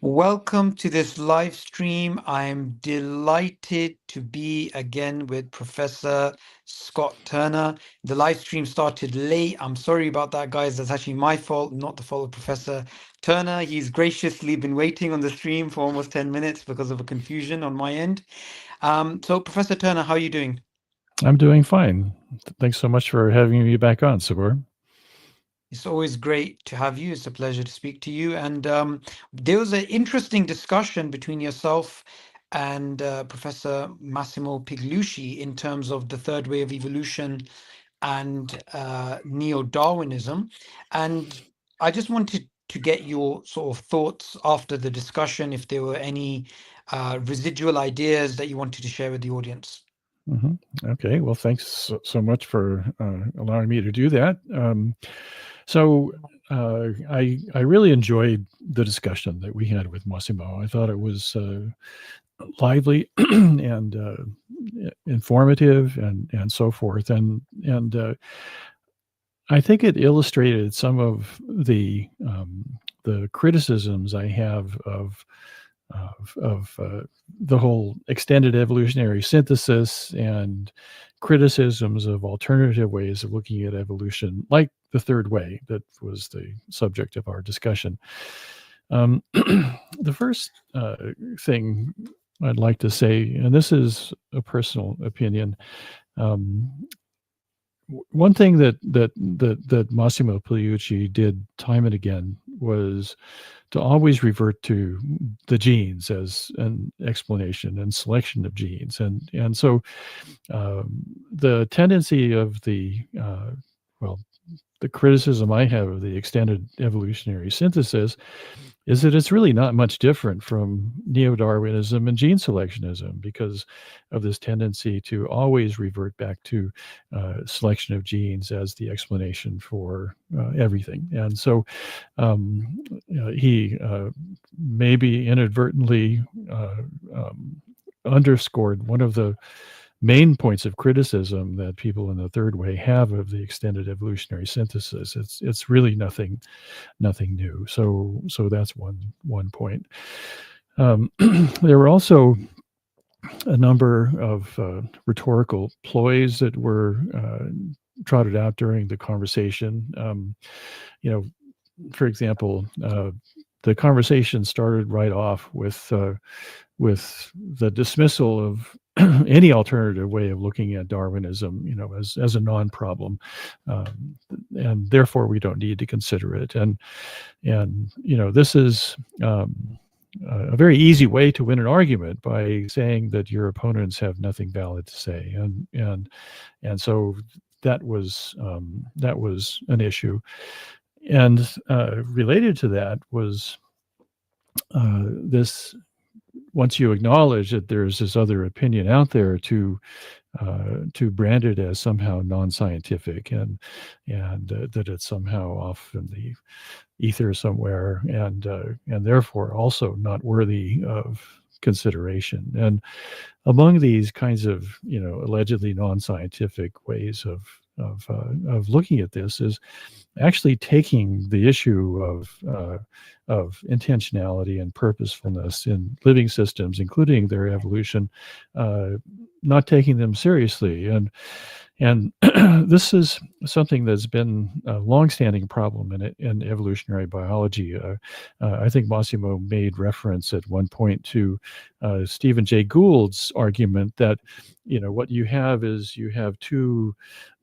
Welcome to this live stream. I'm delighted to be again with Professor Scott Turner. The live stream started late. I'm sorry about that, guys. That's actually my fault, not the fault of Professor Turner. He's graciously been waiting on the stream for almost 10 minutes because of a confusion on my end. So, Professor Turner, how are you doing? I'm doing fine. Thanks so much for having me back on, Sabur. It's always great to have you. It's a pleasure to speak to you. And there was an interesting discussion between yourself and Professor Massimo Pigliucci in terms of the third way of evolution and neo-Darwinism. And I just wanted to get your sort of thoughts after the discussion, if there were any residual ideas that you wanted to share with the audience. Okay, well, thanks so much for allowing me to do that. I really enjoyed the discussion that we had with Massimo. I thought it was lively and informative and so forth, and I think it illustrated some of the criticisms I have of the whole extended evolutionary synthesis and criticisms of alternative ways of looking at evolution, like the third way that was the subject of our discussion. The first thing I'd like to say, and this is a personal opinion, one thing that Massimo Pigliucci did time and again was to always revert to the genes as an explanation and selection of genes, and so the tendency of the criticism I have of the extended evolutionary synthesis is that it's really not much different from neo-Darwinism and gene selectionism because of this tendency to always revert back to selection of genes as the explanation for everything. And so he maybe inadvertently underscored one of the main points of criticism that people in the third way have of the extended evolutionary synthesis. It's really nothing new. So that's one point. There were also a number of rhetorical ploys that were trotted out during the conversation. For example, the conversation started right off with the dismissal of any alternative way of looking at Darwinism, as a non-problem, and therefore we don't need to consider it. And this is a very easy way to win an argument by saying that your opponents have nothing valid to say, and so that was an issue. And related to that was this. Once you acknowledge that there's this other opinion out there, to brand it as somehow non-scientific and that it's somehow off in the ether somewhere, and therefore also not worthy of consideration. And among these kinds of allegedly non-scientific ways of looking at this is actually taking the issue of intentionality and purposefulness in living systems, including their evolution, not taking them seriously. And this is something that's been a longstanding problem in evolutionary biology. I think Massimo made reference at one point to Stephen Jay Gould's argument that what you have is you have two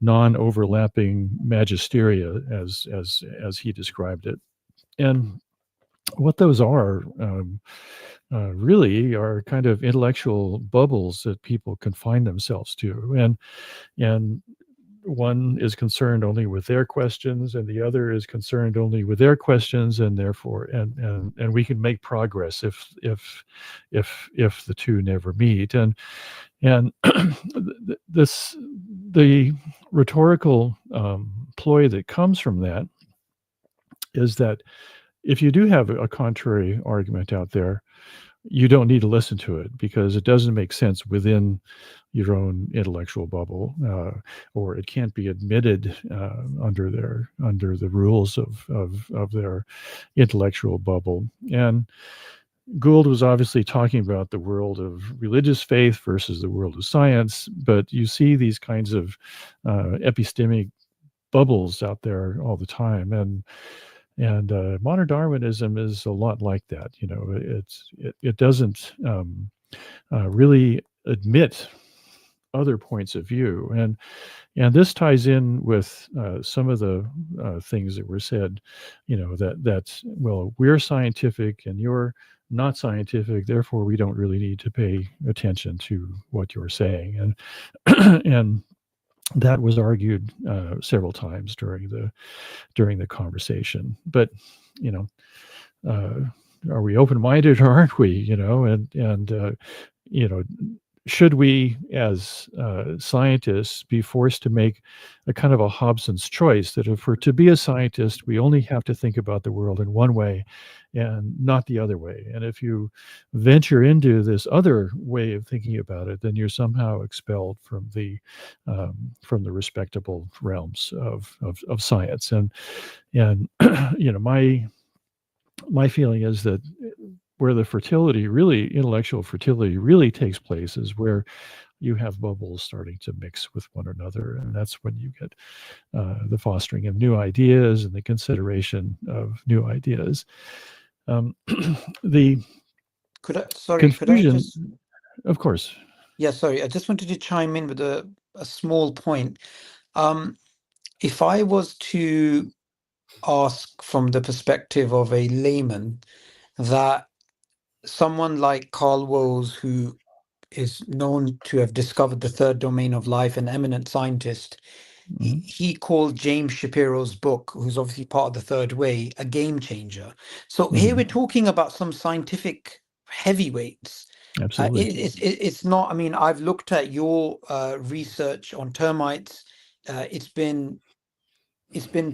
non-overlapping magisteria, as he described it, and what those are really are kind of intellectual bubbles that people confine themselves to, and one is concerned only with their questions and the other is concerned only with their questions, and therefore and we can make progress if the two never meet. And the rhetorical ploy that comes from that is that if you do have a contrary argument out there, you don't need to listen to it because it doesn't make sense within your own intellectual bubble, or it can't be admitted under the rules of their intellectual bubble. And Gould was obviously talking about the world of religious faith versus the world of science, but you see these kinds of epistemic bubbles out there all the time, and modern Darwinism is a lot like that. You know, it doesn't really admit other points of view, and this ties in with some of the things that were said. You know, that well, we're scientific and you're not scientific, therefore we don't really need to pay attention to what you're saying, and and that was argued several times during the conversation. But you know, are we open-minded or aren't we? You know, and you know, should we as scientists be forced to make a kind of a Hobson's choice that if we're to be a scientist, we only have to think about the world in one way and not the other way? And if you venture into this other way of thinking about it, then you're somehow expelled from the respectable realms of science. And you know, my feeling is that where the fertility really, intellectual fertility really takes place is where you have bubbles starting to mix with one another. And that's when you get the fostering of new ideas and the consideration of new ideas. The Could I confusion, just, of course. yeah, sorry, I just wanted to chime in with a small point. Um, if I was to ask from the perspective of a layman, that someone like Carl Woese, who is known to have discovered the third domain of life, an eminent scientist, Mhm. he called James Shapiro's book, who's obviously part of the Third Way, a game changer. So here we're Mhm. talking about some scientific heavyweights. Absolutely. It's not, I mean, I've looked at your research on termites. It's been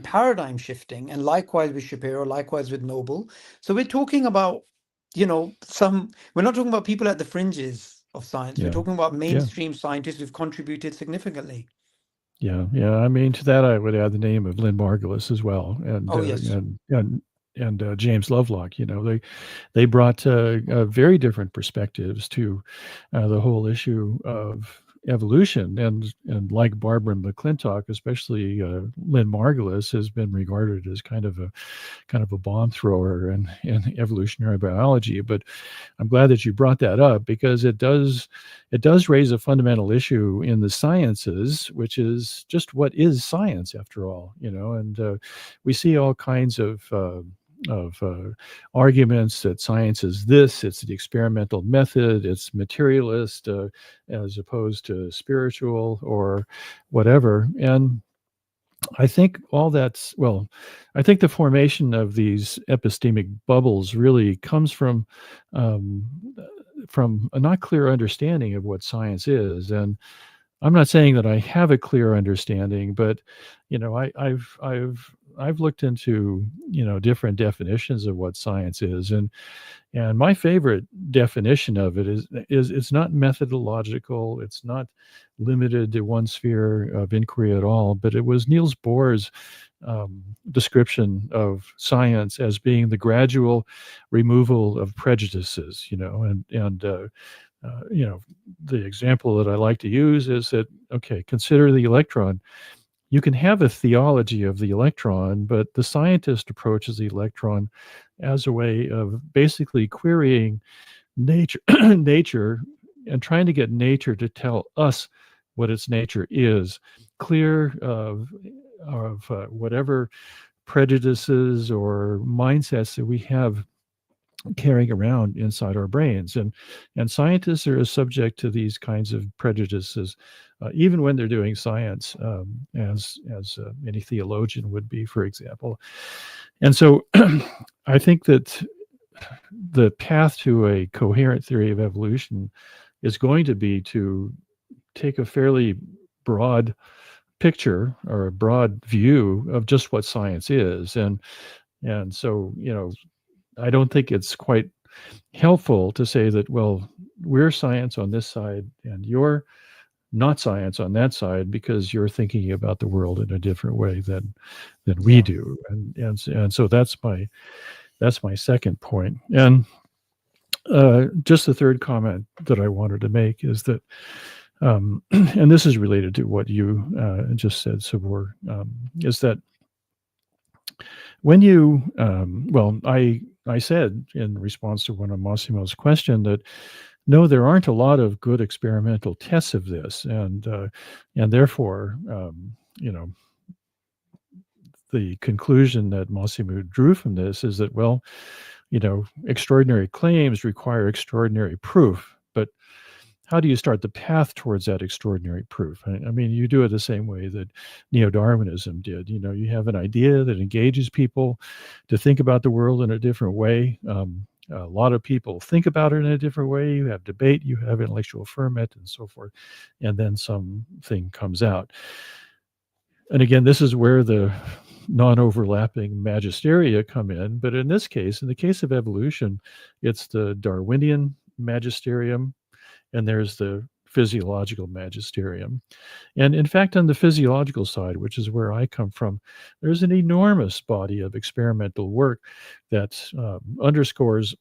paradigm shifting, and likewise with Shapiro, likewise with Noble. So we're talking about, we're not talking about people at the fringes of science. We're Yeah. talking about Yeah. mainstream scientists who've contributed significantly. Yeah, yeah. I mean, to that, I would add the name of Lynn Margulis as well, Oh, yes. and James Lovelock. You know, they brought very different perspectives to the whole issue of evolution, and like Barbara McClintock, especially Lynn Margulis, has been regarded as kind of a bomb thrower in evolutionary biology. But I'm glad that you brought that up, because it does raise a fundamental issue in the sciences, which is just what is science after all, you know. And we see all kinds of arguments that science is this, it's the experimental method, it's materialist as opposed to spiritual or whatever. And I think all that's, well, I think the formation of these epistemic bubbles really comes um, from a not clear understanding of what science is. And I'm not saying that I have a clear understanding, but you know, I've looked into, you know, different definitions of what science is, and my favorite definition of it is it's not methodological, it's not limited to one sphere of inquiry at all, but it was Niels Bohr's description of science as being the gradual removal of prejudices, you know, and you know, the example that I like to use is that, okay, consider the electron. You can have a theology of the electron, but the scientist approaches the electron as a way of basically querying nature, nature, and trying to get nature to tell us what its nature is, clear of whatever prejudices or mindsets that we have carrying around inside our brains. And scientists are subject to these kinds of prejudices, even when they're doing science, as any theologian would be, for example. And so I think that the path to a coherent theory of evolution is going to be to take a fairly broad picture or a broad view of just what science is. And so, you know, I don't think it's quite helpful to say that, well, we're science on this side and you're not science on that side, because you're thinking about the world in a different way than we Yeah. do. And so that's my second point. And Just the third comment that I wanted to make is that, and this is related to what you just said, Sabor, is that when you, well, I said in response to one of Massimo's question that no, there aren't a lot of good experimental tests of this, and therefore, you know, the conclusion that Massimo drew from this is that, well, you know, extraordinary claims require extraordinary proof, but how do you start the path towards that extraordinary proof? I mean, you do it the same way that neo-Darwinism did. You know, you have an idea that engages people to think about the world in a different way. A lot of people think about it in a different way. You have debate, you have intellectual ferment, and so forth, and then something comes out. And again, this is where the non-overlapping magisteria come in. But in this case, in the case of evolution, it's the Darwinian magisterium, and there's the physiological magisterium. And in fact, on the physiological side, which is where I come from, there's an enormous body of experimental work that underscores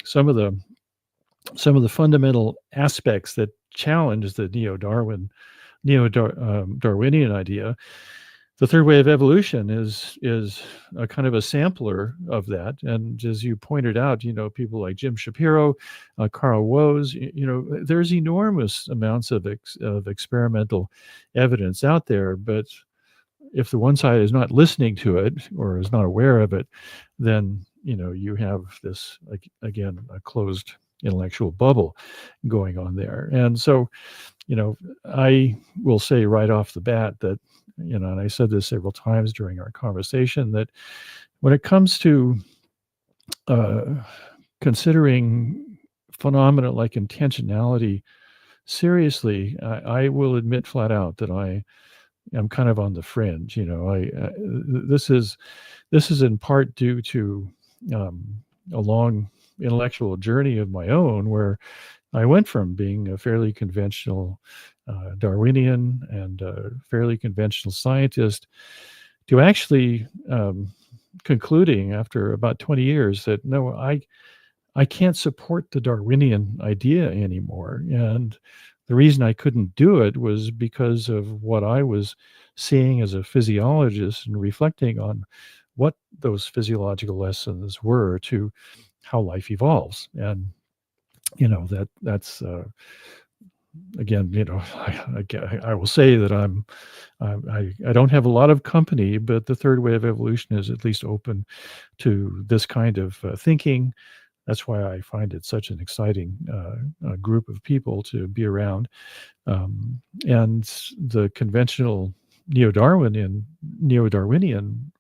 some of the fundamental aspects that challenge the neo-Darwinian idea. The third way of evolution is a kind of a sampler of that. And as you pointed out, you know, people like Jim Shapiro, Carl Woese, you know, there's enormous amounts of experimental evidence out there. But if the one side is not listening to it or is not aware of it, then, you know, you have this, like, again, a closed intellectual bubble going on there. And so, you know, I will say right off the bat that, you know, and I said this several times during our conversation, that when it comes to considering phenomena like intentionality seriously, I will admit flat out that I am kind of on the fringe. You know, this is in part due to a long intellectual journey of my own, where I went from being a fairly conventional Darwinian and a fairly conventional scientist to actually concluding after about 20 years that no, I can't support the Darwinian idea anymore. And the reason I couldn't do it was because of what I was seeing as a physiologist and reflecting on what those physiological lessons were to how life evolves. And you know, that's again, you know, I will say that I don't have a lot of company, but the third way of evolution is at least open to this kind of thinking. That's why I find it such an exciting group of people to be around. And the conventional neo-Darwinian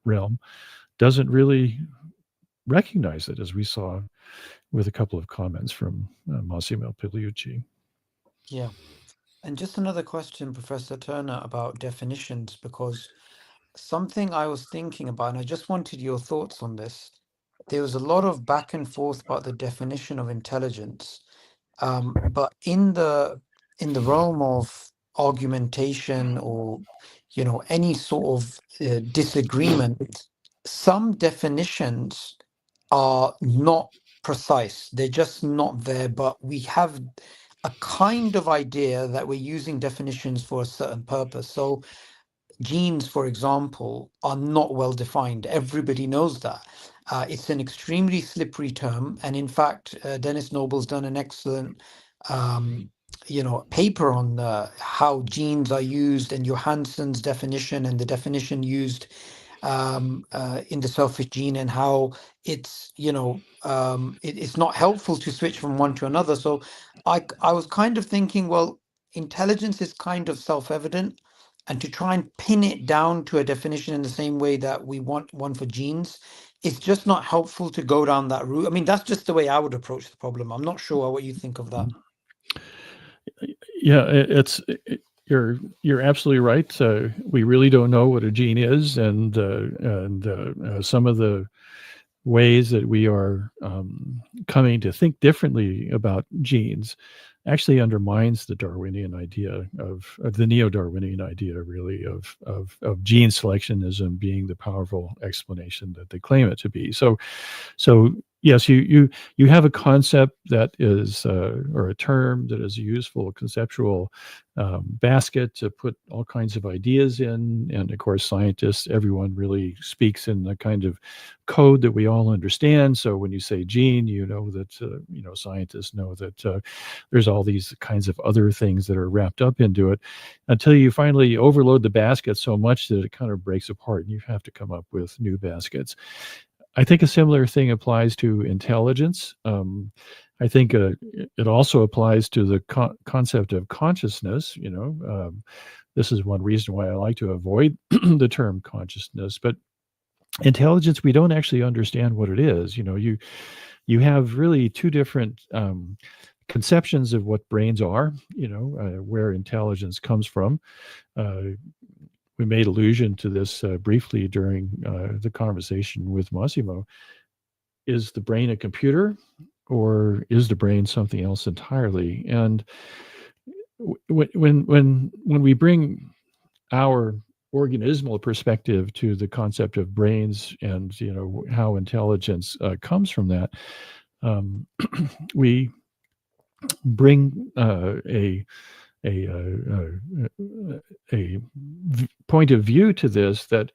realm doesn't really recognize it, as we saw with a couple of comments from Massimo Pigliucci. Yeah. And just another question, Professor Turner, about definitions, because something I was thinking about, and I just wanted your thoughts on this. There was a lot of back and forth about the definition of intelligence, but in the realm of argumentation, or you know, any sort of disagreement, some definitions are not precise. They're just not there, but we have a kind of idea that we're using definitions for a certain purpose. So genes, for example, are not well defined. Everybody knows that. It's an extremely slippery term, and in fact, Dennis Noble's done an excellent, um, you know, paper on how genes are used, and Johansson's definition and the definition used in the selfish gene, and how it's, you know, it's not helpful to switch from one to another. So I was kind of thinking, well, intelligence is kind of self-evident, and to try and pin it down to a definition in the same way that we want one for genes, it's just not helpful to go down that route. I mean, that's just the way I would approach the problem. I'm not sure what you think of that. Yeah, you're absolutely right. We really don't know what a gene is, and some of the ways that we are coming to think differently about genes actually undermines the Darwinian idea of the neo-Darwinian idea, really, of gene selectionism being the powerful explanation that they claim it to be. So Yes, you have a concept that is, or a term that is a useful conceptual basket to put all kinds of ideas in, and of course, scientists, everyone really speaks in the kind of code that we all understand. So when you say gene, you know that scientists know that there's all these kinds of other things that are wrapped up into it, until you finally overload the basket so much that it kind of breaks apart, and you have to come up with new baskets. I think a similar thing applies to intelligence. I think it also applies to the concept of consciousness. This is one reason why I like to avoid the term consciousness. But intelligence, we don't actually understand what it is. You have really two different conceptions of what brains are. Where intelligence comes from. Uh, we made allusion to this briefly during the conversation with Massimo. Is the brain a computer, or is the brain something else entirely? And when we bring our organismal perspective to the concept of brains, and how intelligence comes from that, um, we bring a point of view to this that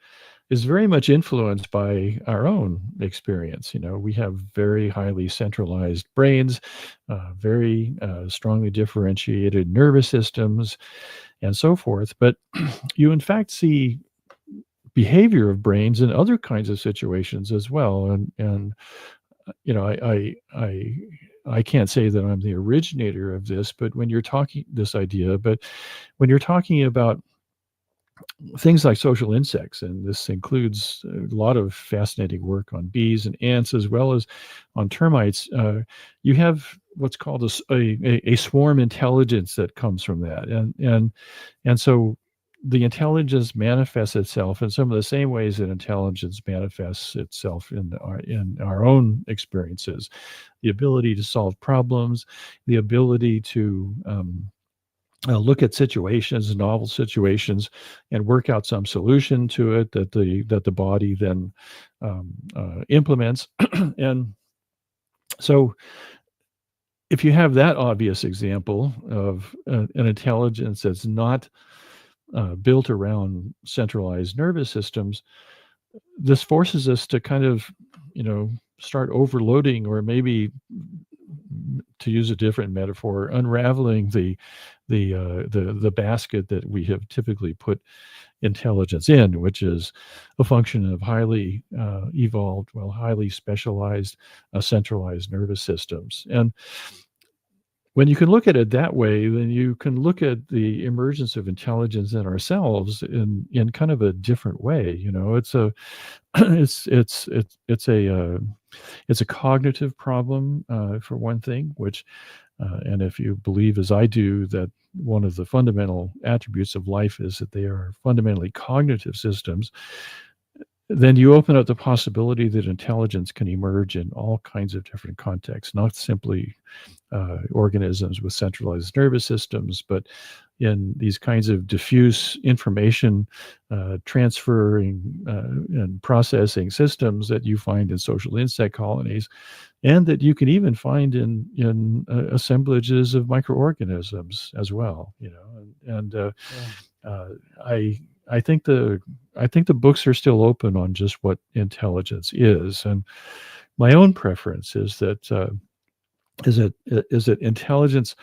is very much influenced by our own experience. We have very highly centralized brains, very strongly differentiated nervous systems, and so forth. But you, in fact, see behavior of brains in other kinds of situations as well. And I can't say that I'm the originator of this, but when you're talking this idea, but when you're talking about things like social insects, and this includes a lot of fascinating work on bees and ants as well as on termites, you have what's called a swarm intelligence that comes from that, and so the intelligence manifests itself in some of the same ways that intelligence manifests itself in our own experiences. The ability to solve problems, the ability to look at situations, novel situations, and work out some solution to it that the body then implements. And so, if you have that obvious example of an intelligence that's not built around centralized nervous systems, this forces us to kind of, start overloading, or maybe, to use a different metaphor, unraveling the basket that we have typically put intelligence in, which is a function of highly evolved, well, highly specialized, centralized nervous systems. And when you can look at it that way, then you can look at the emergence of intelligence in ourselves in kind of a different way. It's a it's a cognitive problem, for one thing, which and if you believe, as I do, that one of the fundamental attributes of life is that they are fundamentally cognitive systems, then you open up the possibility that intelligence can emerge in all kinds of different contexts, not simply organisms with centralized nervous systems, but in these kinds of diffuse information transferring and processing systems that you find in social insect colonies, and that you can even find in assemblages of microorganisms as well. Yeah. Uh, I think the books are still open on just what intelligence is, and my own preference is that intelligence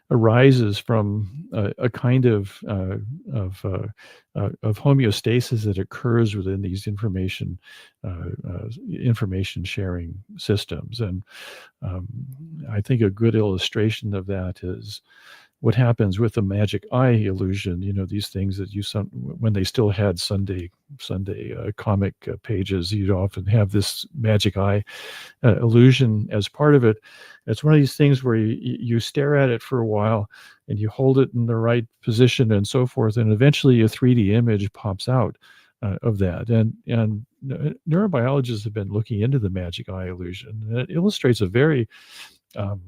arises from a kind of homeostasis that occurs within these information sharing systems. And um, I think a good illustration of that is what happens with the magic eye illusion. These things that when they still had Sunday comic pages, you'd often have this magic eye illusion as part of it. It's one of these things where you stare at it for a while, and you hold it in the right position and so forth, and eventually a 3D image pops out of that. And neurobiologists have been looking into the magic eye illusion, and it illustrates a very um,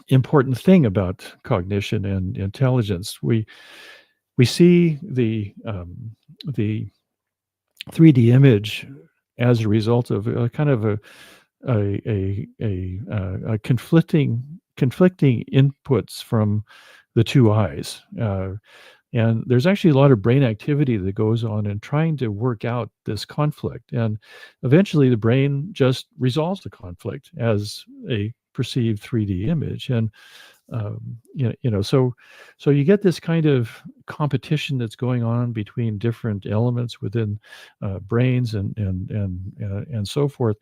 important thing about cognition and intelligence. We see the 3D image as a result of a kind of a conflicting inputs from the two eyes. And there's actually a lot of brain activity that goes on in trying to work out this conflict. And eventually the brain just resolves the conflict as a perceived 3D image. And so you get this kind of competition that's going on between different elements within brains and so forth,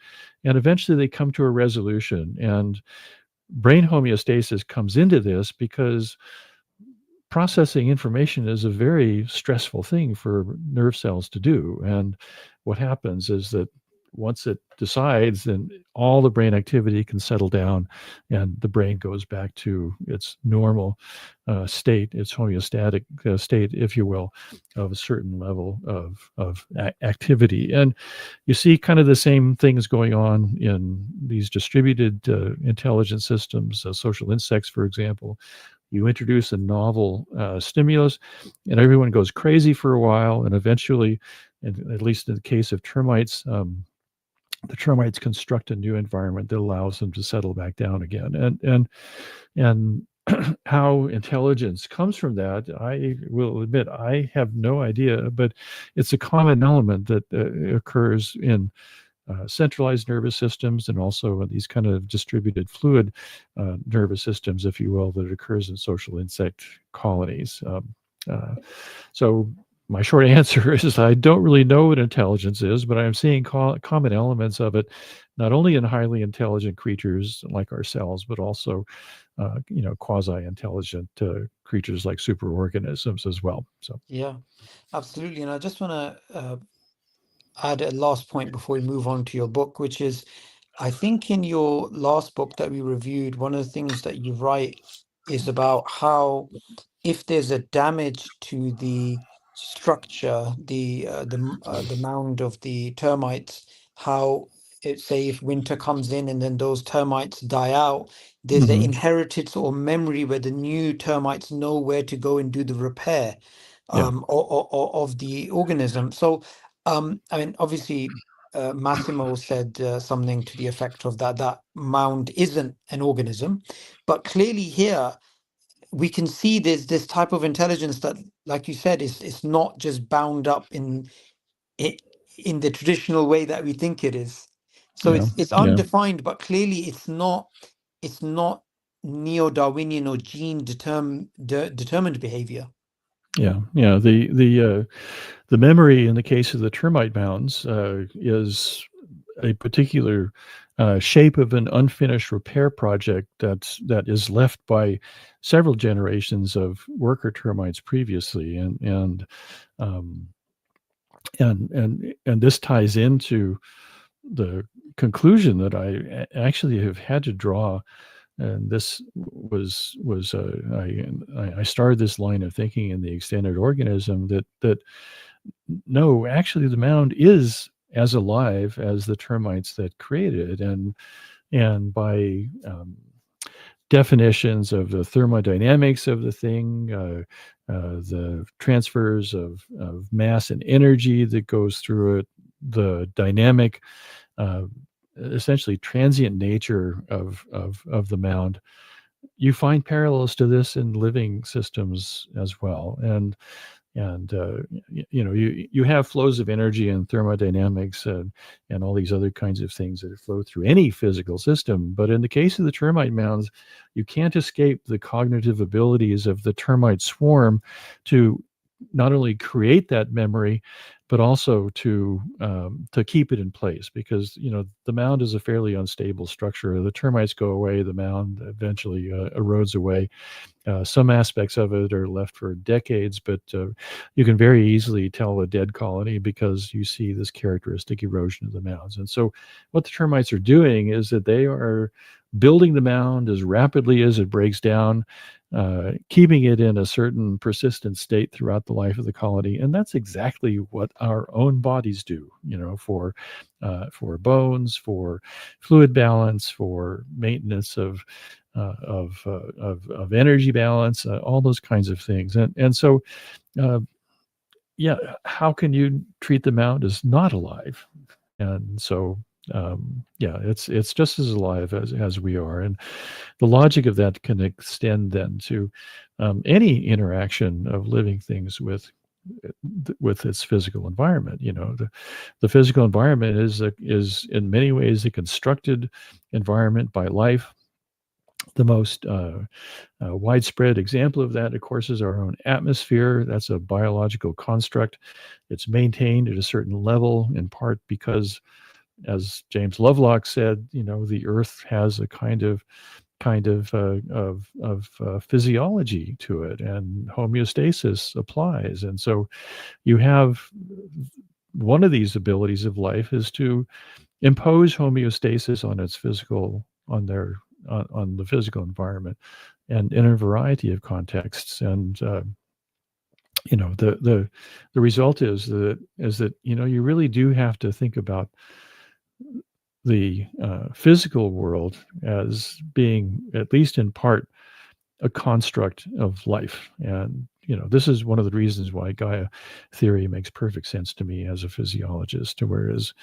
and eventually they come to a resolution. And brain homeostasis comes into this because processing information is a very stressful thing for nerve cells to do. And what happens is that once it decides, then all the brain activity can settle down and the brain goes back to its normal state, its homeostatic state, if you will, of a certain level of activity. And you see kind of the same things going on in these distributed intelligence systems, social insects, for example. You introduce a novel stimulus, and everyone goes crazy for a while, and eventually, and at least in the case of termites, the termites construct a new environment that allows them to settle back down again. And how intelligence comes from that, I will admit I have no idea, but it's a common element that occurs in centralized nervous systems and also these kind of distributed fluid nervous systems, if you will, that occurs in social insect colonies. Uh, so my short answer is I don't really know what intelligence is, but I'm seeing common elements of it, not only in highly intelligent creatures like ourselves, but also, quasi-intelligent creatures like superorganisms as well. So Yeah, absolutely. And I just want to add a last point before we move on to your book, which is I think in your last book that we reviewed, one of the things that you write is about how if there's a damage to the structure, the mound of the termites, how it say if winter comes in and then those termites die out, there's an mhm. inherited sort of memory where the new termites know where to go and do the repair Yeah, of the organism. So I mean, obviously, Massimo said something to the effect of that mound isn't an organism, but clearly here we can see there's this type of intelligence that, like you said, is not just bound up it in the traditional way that we think it is. So yeah, it's yeah. undefined, but clearly it's not neo-Darwinian or determined behavior. Yeah, yeah. The memory in the case of the termite mounds is a particular shape of an unfinished repair project that is left by several generations of worker termites previously, um, and this ties into the conclusion that actually have had to draw. And this was I started this line of thinking in the extended organism that no, actually the mound is as alive as the termites that created it. And by definitions of the thermodynamics of the thing, the transfers of mass and energy that goes through it, the dynamic, uh, essentially transient nature of the mound, you find parallels to this in living systems as well. And you have flows of energy and thermodynamics and all these other kinds of things that flow through any physical system. But in the case of the termite mounds, you can't escape the cognitive abilities of the termite swarm to not only create that memory, but also to keep it in place, because the mound is a fairly unstable structure. The termites go away, the mound eventually erodes away. Some aspects of it are left for decades, but you can very easily tell a dead colony because you see this characteristic erosion of the mounds. And so, what the termites are doing is that they are building the mound as rapidly as it breaks down, keeping it in a certain persistent state throughout the life of the colony. And that's exactly what our own bodies do, for bones, for fluid balance, for maintenance of energy balance, all those kinds of things. And so, uh, yeah, how can you treat the mound as not alive? And so, Yeah, it's just as alive as we are, and the logic of that can extend then to any interaction of living things with its physical environment. The physical environment is in many ways a constructed environment by life. The most widespread example of that, of course, is our own atmosphere. That's a biological construct. It's maintained at a certain level, in part because, as James Lovelock said, the Earth has a kind of physiology to it, and homeostasis applies. And so you have one of these abilities of life is to impose homeostasis on its physical on the physical environment, and in a variety of contexts. And the result is that you really do have to think about the physical world as being, at least in part, a construct of life. And this is one of the reasons why Gaia theory makes perfect sense to me as a physiologist, whereas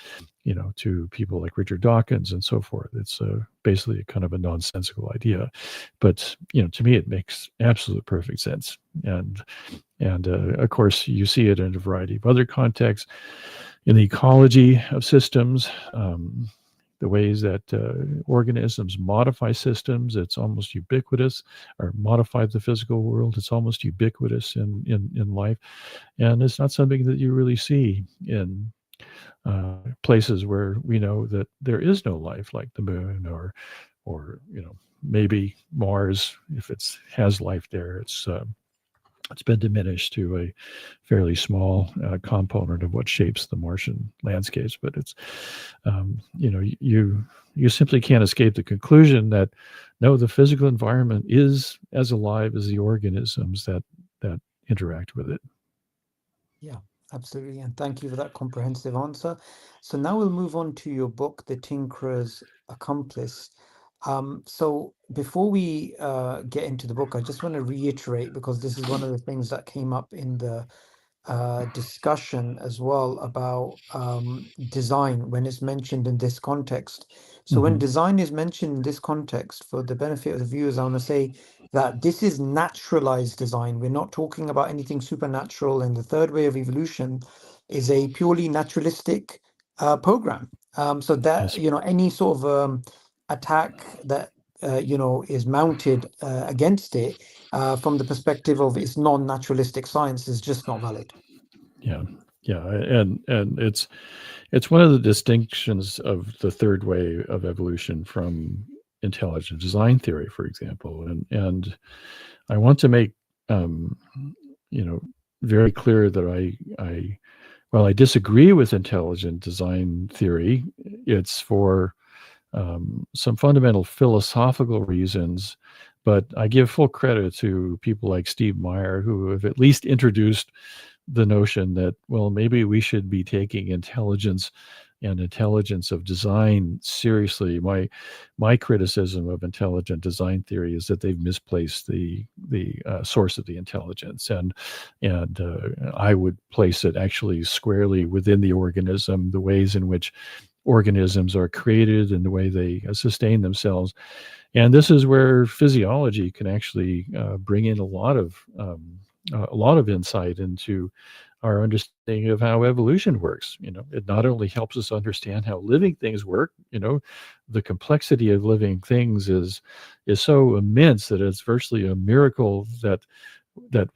to people like Richard Dawkins and so forth, it's basically a kind of a nonsensical idea. But to me, it makes absolute perfect sense. And of course, you see it in a variety of other contexts, in the ecology of systems, the ways that organisms modify systems. It's almost ubiquitous, or modify the physical world. It's almost ubiquitous in life, and it's not something that you really see in places where we know that there is no life, like the moon, or maybe Mars. If it has life there, it's been diminished to a fairly small component of what shapes the Martian landscapes. But it's you simply can't escape the conclusion that no, the physical environment is as alive as the organisms that interact with it. Yeah, absolutely. And thank you for that comprehensive answer. So now we'll move on to your book, The Tinkerer's Accomplice. So before we get into the book, I just want to reiterate, because this is one of the things that came up in the discussion as well, about design when it's mentioned in this context. So when Mm-hmm. design is mentioned in this context, for the benefit of the viewers, I want to say that this is naturalized design. We're not talking about anything supernatural, and the third way of evolution is a purely naturalistic program. So that, Yes. any sort of attack that is mounted against it from the perspective of its non-naturalistic science is just not valid. Yeah. Yeah. And it's one of the distinctions of the third way of evolution from intelligent design theory, for example. And I want to make um, you know very clear that I while I disagree with intelligent design theory, it's for some fundamental philosophical reasons. But I give full credit to people like Steve Meyer, who have at least introduced the notion that, well, maybe we should be taking intelligence of design seriously. My criticism of intelligent design theory is that they've misplaced the source of the intelligence, and I would place it actually squarely within the organism, the ways in which organisms are created and the way they sustain themselves. And this is where physiology can actually bring in a lot of insight into our understanding of how evolution works. It not only helps us understand how living things work. The complexity of living things is so immense that it's virtually a miracle that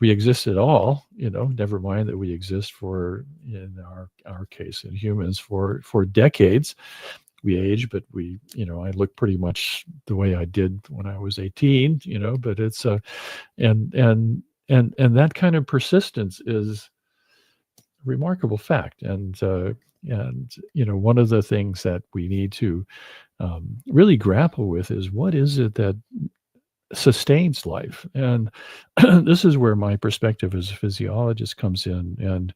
we exist at all. Never mind that we exist for, in our case, in humans, for decades. We age, but I look pretty much the way I did when I was 18. But it's and that kind of persistence is a remarkable fact. And one of the things that we need to really grapple with is, what is it that sustains life? And this is where my perspective as a physiologist comes in,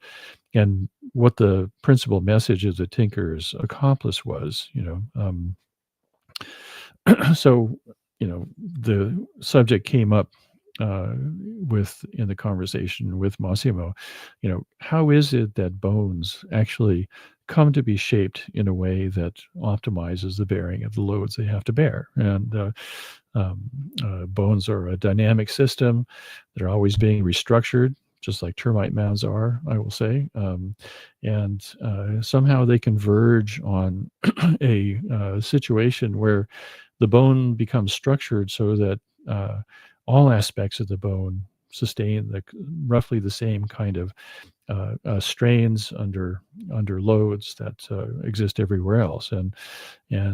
and what the principal message of the Tinker's Accomplice was. So the subject came up in the conversation with Massimo. How is it that bones actually come to be shaped in a way that optimizes the bearing of the loads they have to bear. And um, bones are a dynamic system. They're always being restructured, just like termite mounds are, I will say. And somehow they converge on a situation where the bone becomes structured so that all aspects of the bone sustain roughly the same kind of strains under loads that exist everywhere else, and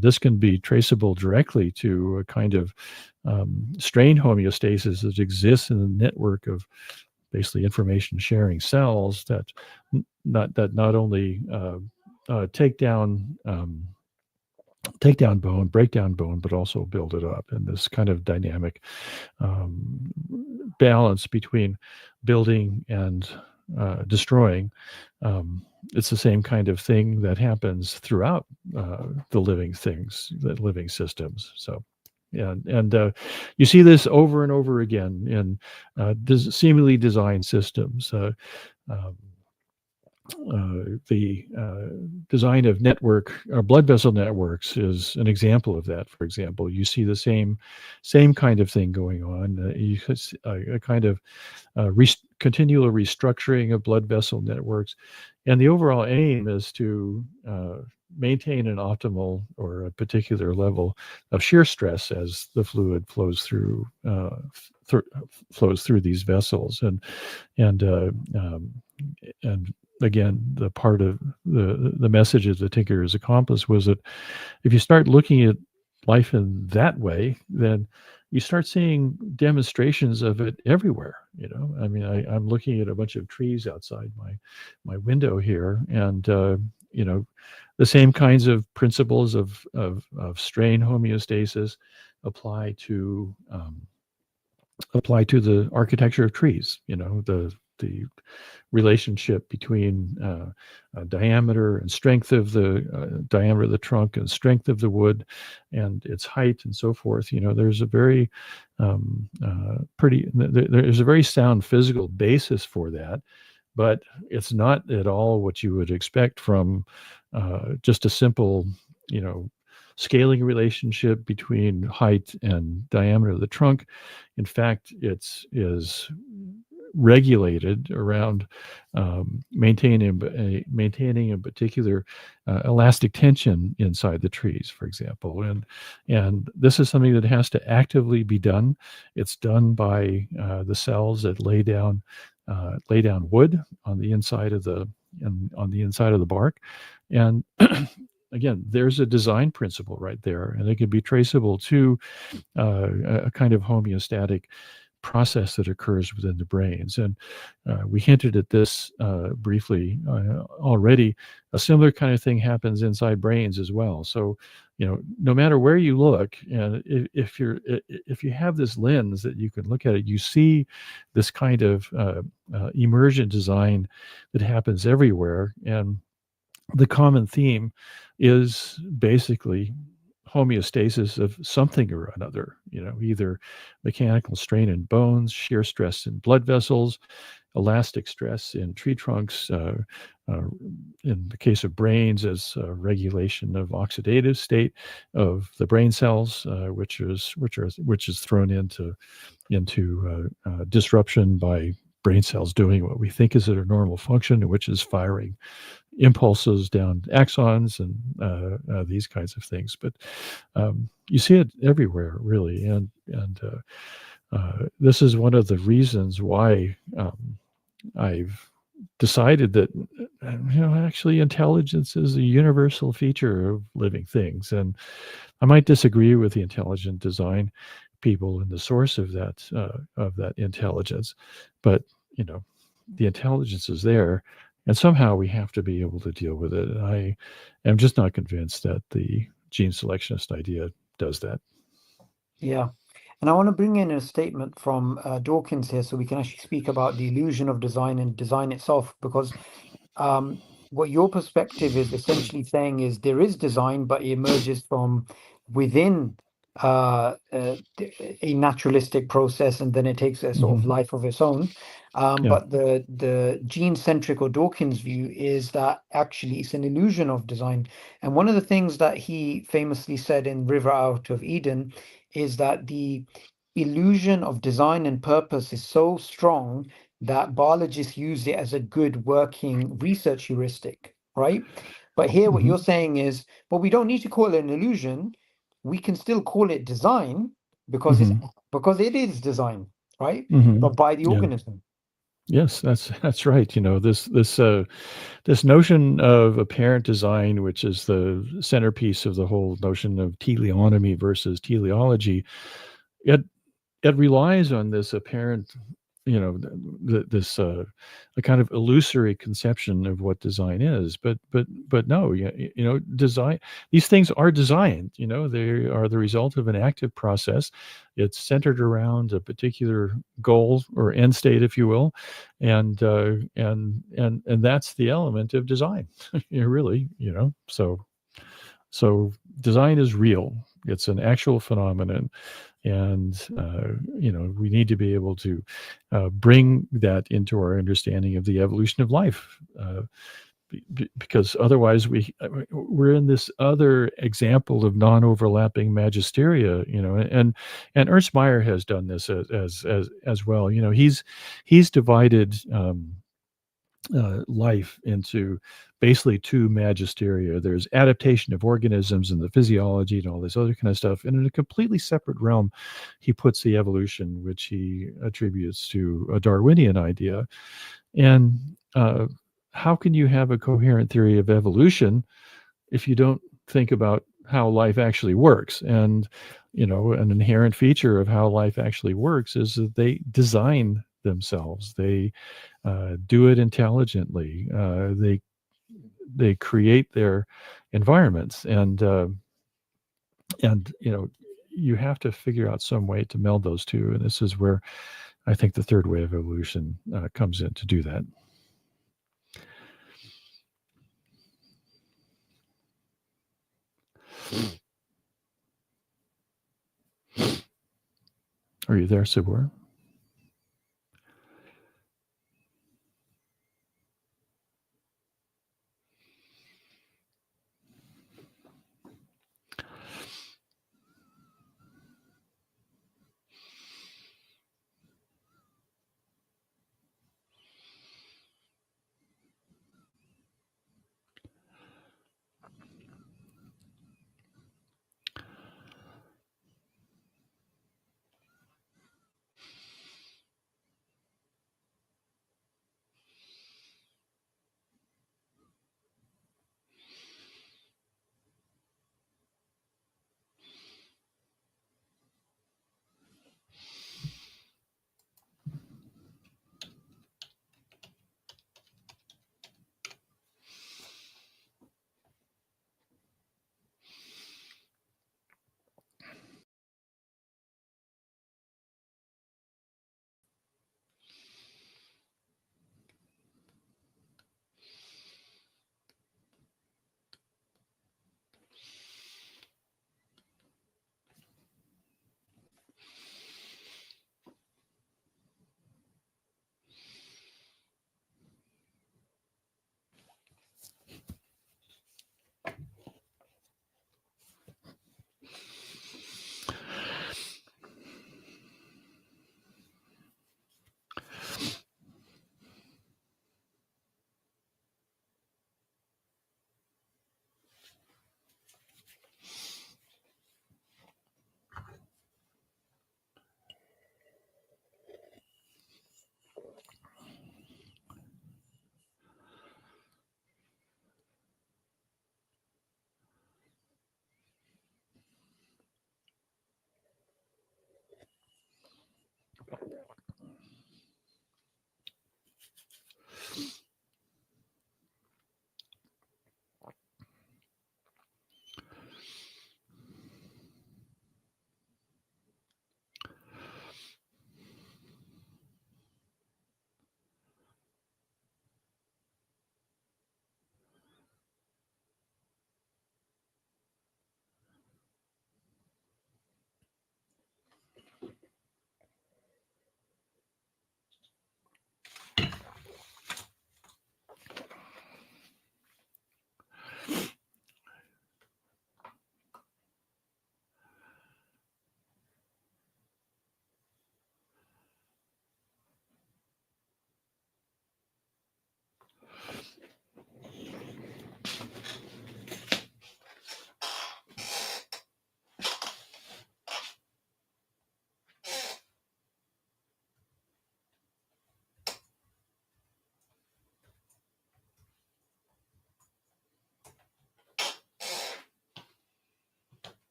this can be traceable directly to a kind of strain homeostasis that exists in the network of basically information sharing cells that not only take down bone, break down bone, but also build it up. And this kind of dynamic um, balance between building and destroying. It's the same kind of thing that happens throughout the living systems. So, and you see this over and over again in seemingly designed systems. Um, the design of blood vessel networks is an example of that. For example, you see the same kind of thing going on. You a kind of continual restructuring of blood vessel networks, and the overall aim is to maintain an optimal or a particular level of shear stress as the fluid flows through these vessels, and and again, the part of the message of the Tinkerer's Accomplice was that if you start looking at life in that way, then you start seeing demonstrations of it everywhere. I mean, I'm looking at a bunch of trees outside my window here, and the same kinds of principles of strain homeostasis apply to the architecture of trees. The relationship between diameter and strength of the diameter of the trunk and strength of the wood and its height and so forth. There's a very there's a very sound physical basis for that, but it's not at all what you would expect from just a simple, scaling relationship between height and diameter of the trunk. In fact, is regulated around maintaining a particular elastic tension inside the trees, for example, and this is something that has to actively be done. It's done by the cells that lay down wood on the inside of the bark, and again, there's a design principle right there, and it can be traceable to a kind of homeostatic process that occurs within the brains. And we hinted at this briefly already. A similar kind of thing happens inside brains as well. So, no matter where you look, and if you have this lens that you can look at it, you see this kind of emergent design that happens everywhere. And the common theme is basically homeostasis of something or another, either mechanical strain in bones, shear stress in blood vessels, elastic stress in tree trunks. In the case of brains, as regulation of oxidative state of the brain cells, which is thrown into disruption by brain cells doing what we think is their normal function, which is firing impulses down axons and these kinds of things. But you see it everywhere, really, and this is one of the reasons why I've decided that actually intelligence is a universal feature of living things. And I might disagree with the intelligent design people and the source of that intelligence, but the intelligence is there, and somehow we have to be able to deal with it. And I am just not convinced that the gene selectionist idea does that. Yeah. And I want to bring in a statement from Dawkins here so we can actually speak about the illusion of design and design itself, because what your perspective is essentially saying is there is design, but it emerges from within a naturalistic process, and then it takes a sort of Hmm. life of its own. Yeah. But the gene-centric or Dawkins view is that actually it's an illusion of design. And one of the things that he famously said in River Out of Eden is that the illusion of design and purpose is so strong that biologists use it as a good working research heuristic, right? But here, what you're Hmm. saying is, well, we don't need to call it an illusion. We can still call it design because Hmm. because it is design, right? Hmm. But by the Yeah. organism. Yes, that's right. This notion of apparent design, which is the centerpiece of the whole notion of teleonomy versus teleology, it it relies on this apparent, this a kind of illusory conception of what design is. But no, design, these things are designed. They are the result of an active process. It's centered around a particular goal or end state, if you will, and that's the element of design. Really, so design is real. It's an actual phenomenon, and we need to be able to bring that into our understanding of the evolution of life, because otherwise we're in this other example of non-overlapping magisteria, and Ernst Mayr has done this as well. He's divided life into basically two magisteria. There's adaptation of organisms and the physiology and all this other kind of stuff. And in a completely separate realm, he puts the evolution, which he attributes to a Darwinian idea. And how can you have a coherent theory of evolution if you don't think about how life actually works? And an inherent feature of how life actually works is that they design themselves. They do it intelligently. They create their environments, and you have to figure out some way to meld those two. And this is where I think the third way of evolution comes in to do that. Are you there, Sibor?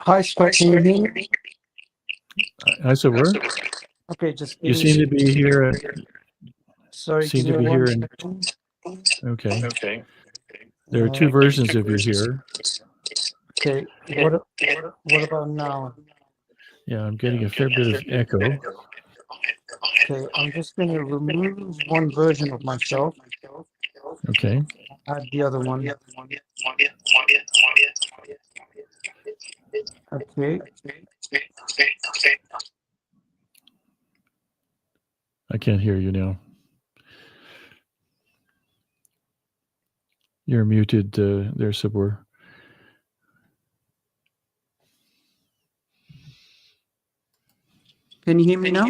Hi, Scott. Can you hear me? I said, where? Okay, just give You me. seem to be here. Sorry, Seem give to me be one here, and second. okay. Okay. There are two Uh, versions of you here. okay. What about now? Yeah, I'm getting a fair bit of echo. Okay, I'm just going to remove one version of myself. Okay. Add the other one. Okay. I can't hear you now. You're muted there, Sabur. Can you hear me now?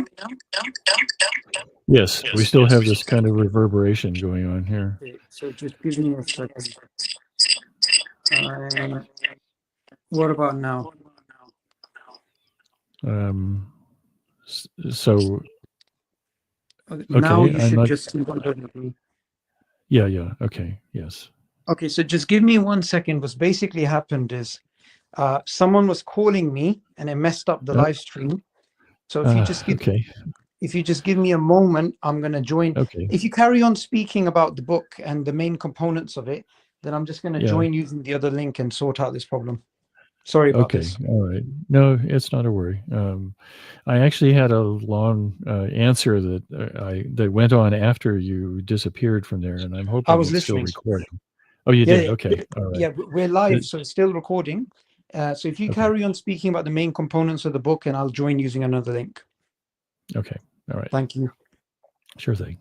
Yes, we still have this kind of reverberation going on here. Okay, so just give me a second. What about now? Um, so, Now okay, you I'm should not. just see what I'm doing. Yeah. Okay. Yes. Okay, so just give me 1 second. What's basically happened is someone was calling me and it messed up the live stream. So Okay. if you just give me a moment, I'm going to join. Okay. If you carry on speaking about the book and the main components of it, then I'm just going to Yeah. join using the other link and sort out this problem. Sorry about Okay. this. All right. No, it's not a worry. I actually had a long answer that went on after you disappeared from there, and I'm I hoping was it's still listening. recording. Oh, you Yeah, did? yeah, Okay. All right. yeah, we're live, It- so it's still recording. So if you okay. carry on speaking about the main components of the book, and I'll join using another link. Okay. All right. Thank you. Sure thing.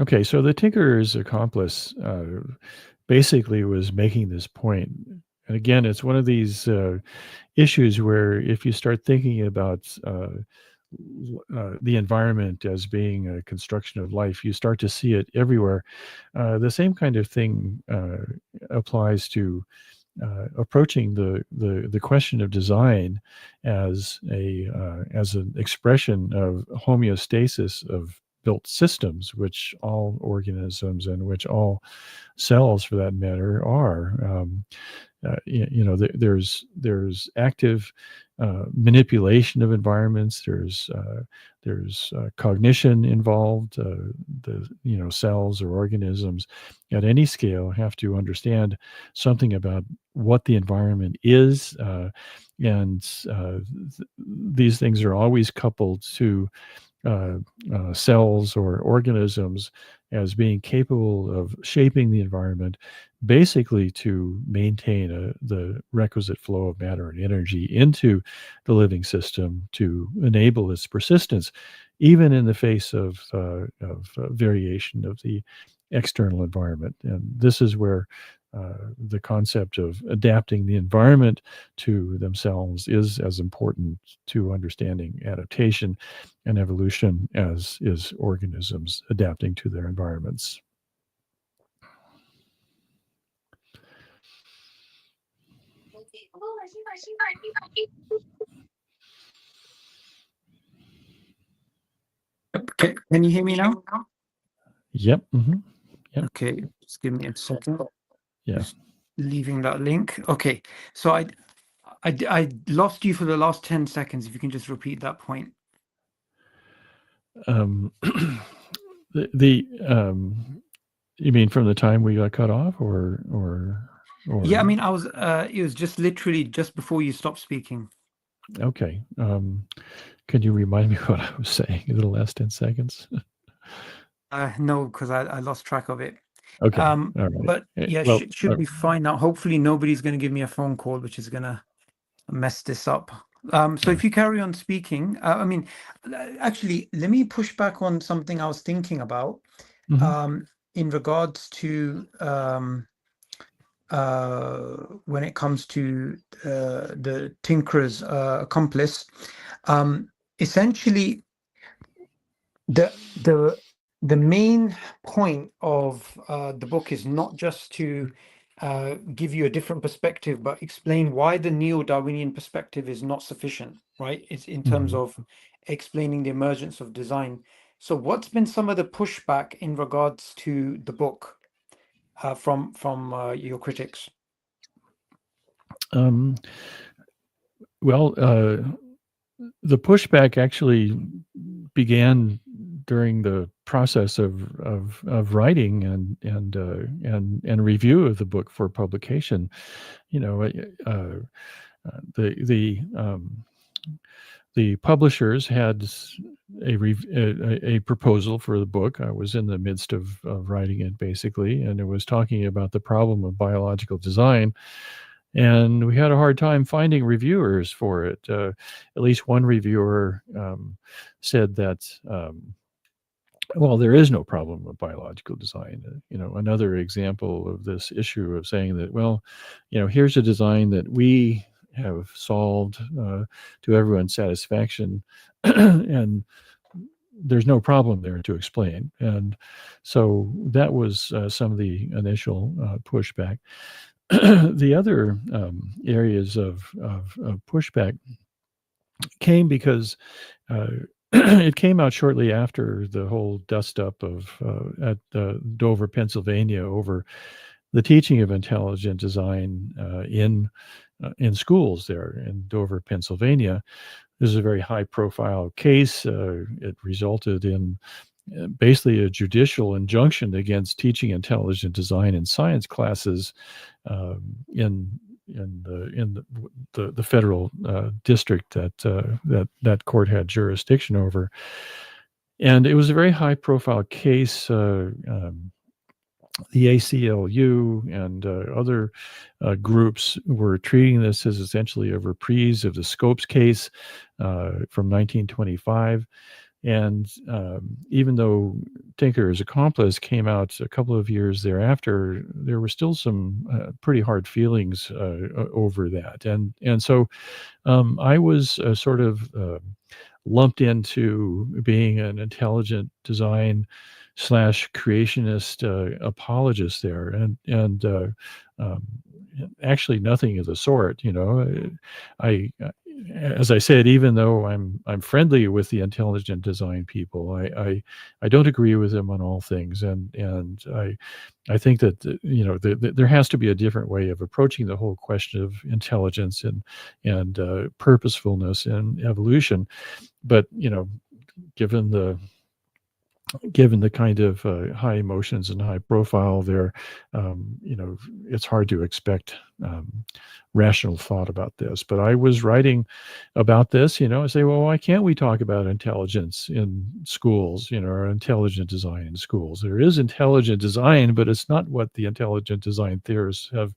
Okay. So the Tinkerer's Accomplice basically was making this point. And again, it's one of these issues where if you start thinking about the environment as being a construction of life, you start to see it everywhere. The same kind of thing applies to approaching the question of design as an expression of homeostasis of built systems, which all organisms and which all cells, for that matter, are. There's active manipulation of environments. There's cognition involved. The cells or organisms at any scale have to understand something about what the environment is, and these things are always coupled to cells or organisms as being capable of shaping the environment, basically to maintain the requisite flow of matter and energy into the living system to enable its persistence, even in the face of variation of the external environment. And this is where the concept of adapting the environment to themselves is as important to understanding adaptation and evolution as is organisms adapting to their environments. Can you hear me now? Yep. Mm-hmm. Yep. Okay, just give me a second. Yeah. Just leaving that link. Okay, so I lost you for the last 10 seconds. If you can just repeat that point. The you mean from the time we got cut off, or Yeah, I mean, I was it was just literally just before you stopped speaking. okay. Can you remind me what I was saying in the last 10 seconds? No, because I lost track of it. Okay. All right. But yeah, Well, should be fine now. Hopefully nobody's going to give me a phone call, which is going to mess this up. So if you carry on speaking, I mean, actually, let me push back on something I was thinking about in regards to when it comes to the Tinkerer's Accomplice. Essentially, the the the main point of the book is not just to give you a different perspective, but explain why the neo-Darwinian perspective is not sufficient, right? It's in terms of explaining the emergence of design. So what's been some of the pushback in regards to the book from your critics? Um, well, the pushback actually began during the process of writing and review of the book for publication. You know, the the publishers had a proposal for the book. I was in the midst of writing it basically, and it was talking about the problem of biological design. And we had a hard time finding reviewers for it. At least one reviewer said that, well, there is no problem with biological design. Another example of this issue of saying that, well, here's a design that we have solved to everyone's satisfaction, and there's no problem there to explain. And so that was some of the initial pushback. The other areas of pushback came because uh, it came out shortly after the whole dust up of at Dover, Pennsylvania, over the teaching of intelligent design in schools there in Dover, Pennsylvania. This is a very high profile case. It resulted in basically a judicial injunction against teaching intelligent design in science classes um, in the federal district that court had jurisdiction over. And it was a very high profile case. The ACLU and other groups were treating this as essentially a reprise of the Scopes case from 1925. And even though Tinker's Accomplice came out a couple of years thereafter, there were still some pretty hard feelings over that. And so I was sort of lumped into being an intelligent design slash creationist apologist there, and um, actually nothing of the sort. As I said, even though I'm friendly with the intelligent design people, I don't agree with them on all things, and I think that there has to be a different way of approaching the whole question of intelligence and purposefulness and evolution. But given the given the kind of high emotions and high profile there, it's hard to expect rational thought about this. But I was writing about this, I say, well, why can't we talk about intelligence in schools, or intelligent design in schools? There is intelligent design, but it's not what the intelligent design theorists have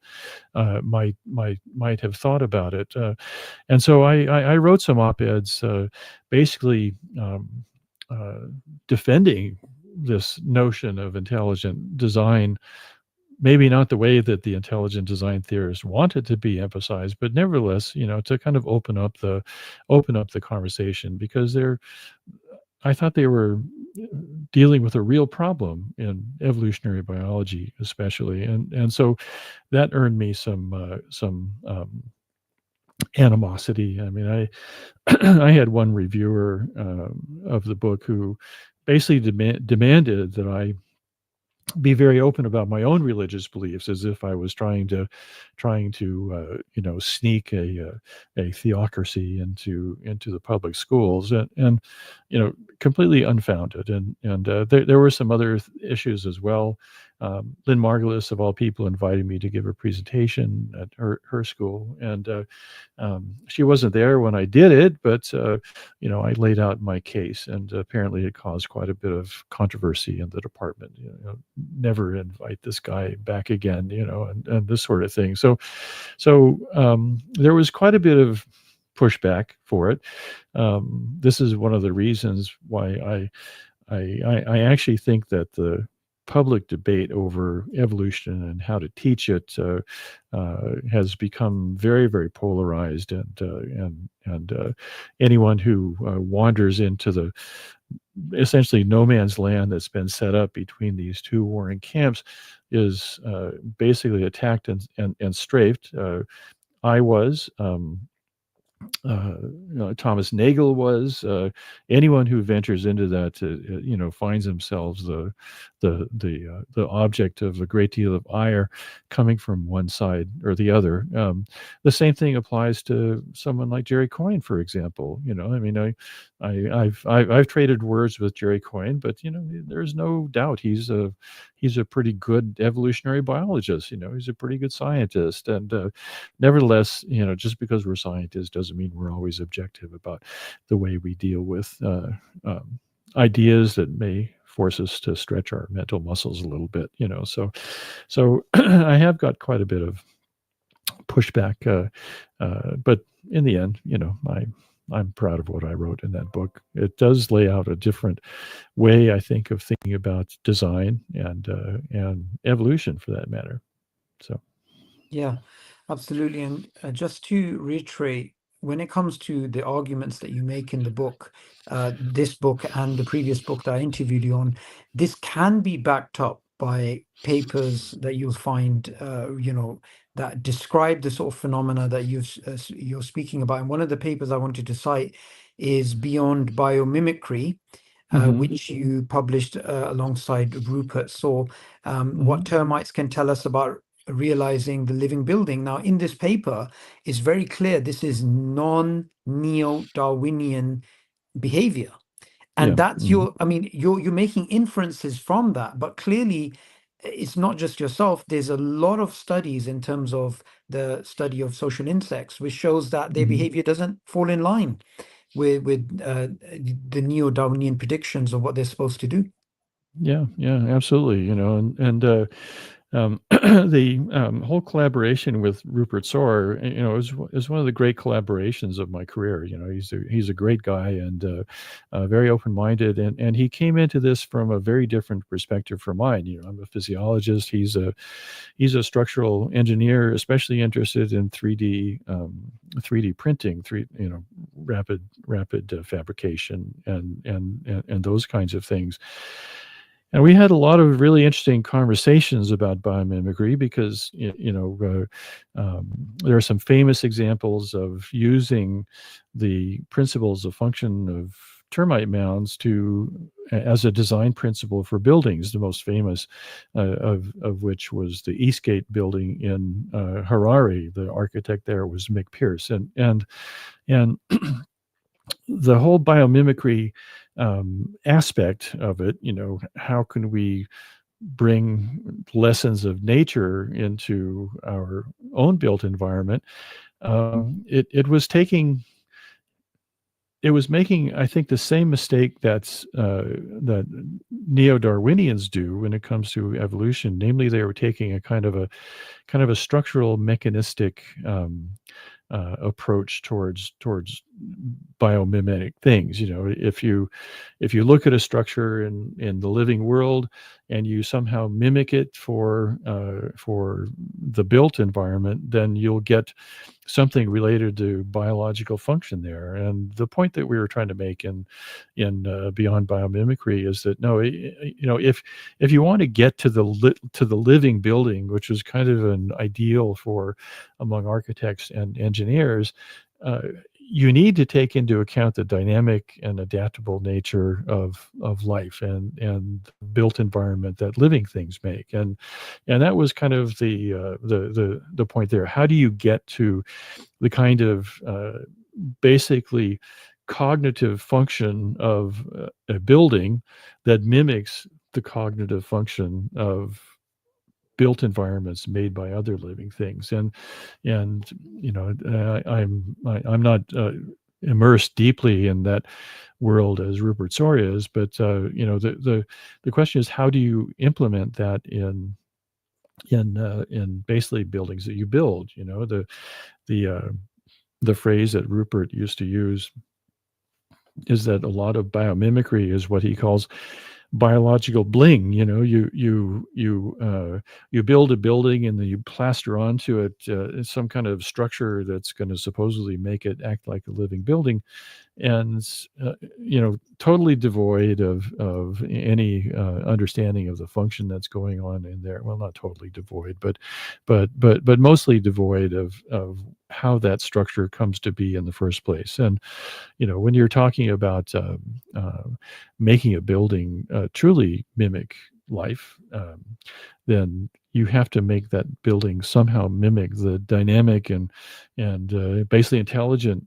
might have thought about it. And so I wrote some op-eds, basically. Uh, Defending this notion of intelligent design, maybe not the way that the intelligent design theorists want it to be emphasized, but nevertheless, to kind of open up the conversation, because I thought they were dealing with a real problem in evolutionary biology, especially, and so that earned me some animosity. I mean, I had one reviewer of the book who basically demanded that I be very open about my own religious beliefs, as if I was trying to sneak a theocracy into the public schools, and completely unfounded. And there were some other issues as well. Lynn Margulis, of all people, invited me to give a presentation at her school, and she wasn't there when I did it, but I laid out my case, and apparently it caused quite a bit of controversy in the department. Never invite this guy back again, and this sort of thing. So there was quite a bit of pushback for it. This is one of the reasons why I actually think that the public debate over evolution and how to teach it has become very, very polarized, and anyone who wanders into the essentially no man's land that's been set up between these two warring camps is basically attacked and strafed. I was. Thomas Nagel was. Anyone who ventures into that, finds themselves the object of a great deal of ire coming from one side or the other. The same thing applies to someone like Jerry Coyne, for example. I mean, I've traded words with Jerry Coyne, but there's no doubt he's a pretty good evolutionary biologist. He's a pretty good scientist, and nevertheless, just because we're scientists doesn't mean we're always objective about the way we deal with ideas that may force us to stretch our mental muscles a little bit. So I have got quite a bit of pushback, but in the end, I'm proud of what I wrote in that book. It does lay out a different way, I think, of thinking about design and evolution, for that matter. So. Yeah, absolutely. And just to reiterate, when it comes to the arguments that you make in the book, this book and the previous book that I interviewed you on, this can be backed up by papers that you'll find, that describe the sort of phenomena that you're speaking about. And one of the papers I wanted to cite is Beyond Biomimicry, which you published alongside Rupert Saw, What Termites Can Tell Us About Realizing the Living Building. Now, in this paper, it's very clear this is non-neo-Darwinian behavior. And Yeah. that's I mean, you're making inferences from that, but clearly it's not just yourself. There's a lot of studies in terms of the study of social insects, which shows that their behavior doesn't fall in line with the neo-Darwinian predictions of what they're supposed to do. Yeah, absolutely. The whole collaboration with Rupert Soar, is one of the great collaborations of my career. He's a great guy and very open-minded, and he came into this from a very different perspective from mine. I'm a physiologist. He's a structural engineer, especially interested in 3D printing, rapid fabrication, and those kinds of things. And we had a lot of really interesting conversations about biomimicry because, there are some famous examples of using the principles of function of termite mounds as a design principle for buildings. The most famous of which was the Eastgate building in Harare. The architect there was Mick Pierce, and the whole biomimicry aspect of it, how can we bring lessons of nature into our own built environment? It was making, I think, the same mistake that neo-Darwinians do when it comes to evolution. Namely, they were taking a kind of a structural mechanistic approach towards biomimetic things. If you look at a structure in the living world and you somehow mimic it for the built environment, then you'll get something related to biological function there. And the point that we were trying to make in Beyond Biomimicry is that no, if you want to get to the living building, which is kind of an ideal for among architects and engineers, you need to take into account the dynamic and adaptable nature of life and the built environment that living things make, and that was kind of the point there. How do you get to the kind of basically cognitive function of a building that mimics the cognitive function of built environments made by other living things? And I'm not immersed deeply in that world as Rupert Soria is, but the question is, how do you implement that in basically buildings that you build? The phrase that Rupert used to use is that a lot of biomimicry is what he calls biological bling. You build a building and then you plaster onto it some kind of structure that's going to supposedly make it act like a living building, and totally devoid of any understanding of the function that's going on in there. Well, not totally devoid, but mostly devoid of how that structure comes to be in the first place. And when you're talking about making a building truly mimic life, then you have to make that building somehow mimic the dynamic and basically intelligent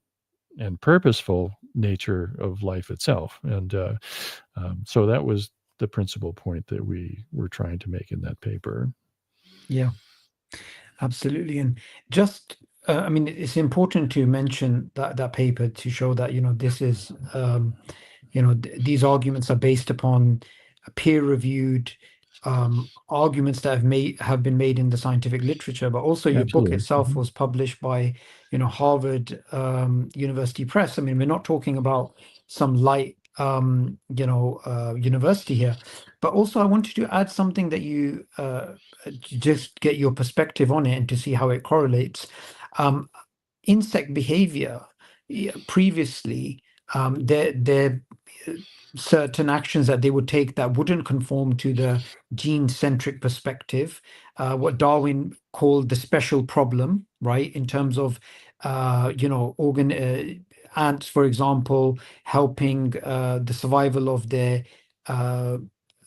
and purposeful nature of life itself. And so that was the principal point that we were trying to make in that paper. Yeah, absolutely. And just, I mean, it's important to mention that paper to show that, this is, these arguments are based upon peer-reviewed arguments that have been made in the scientific literature. But also, your book Absolutely. itself was published by, Harvard University Press. I mean, we're not talking about some light, university here. But also, I wanted to add something that you just get your perspective on it and to see how it correlates. Um, Insect behavior, previously, there certain actions that they would take that wouldn't conform to the gene-centric perspective, what Darwin called the special problem, right? In terms of, ants, for example, helping the survival of uh,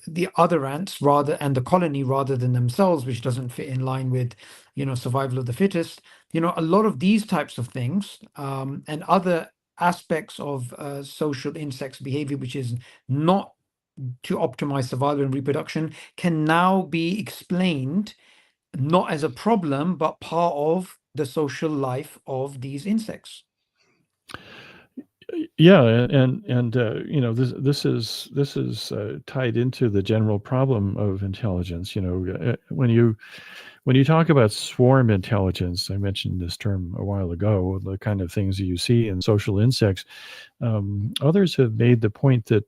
the other ants rather and the colony rather than themselves, which doesn't fit in line with, survival of the fittest. A lot of these types of things, and other aspects of social insects behavior, which is not to optimize survival and reproduction, can now be explained not as a problem, but part of the social life of these insects. Yeah, and this is tied into the general problem of intelligence. When you talk about swarm intelligence, I mentioned this term a while ago, the kind of things that you see in social insects. Others have made the point that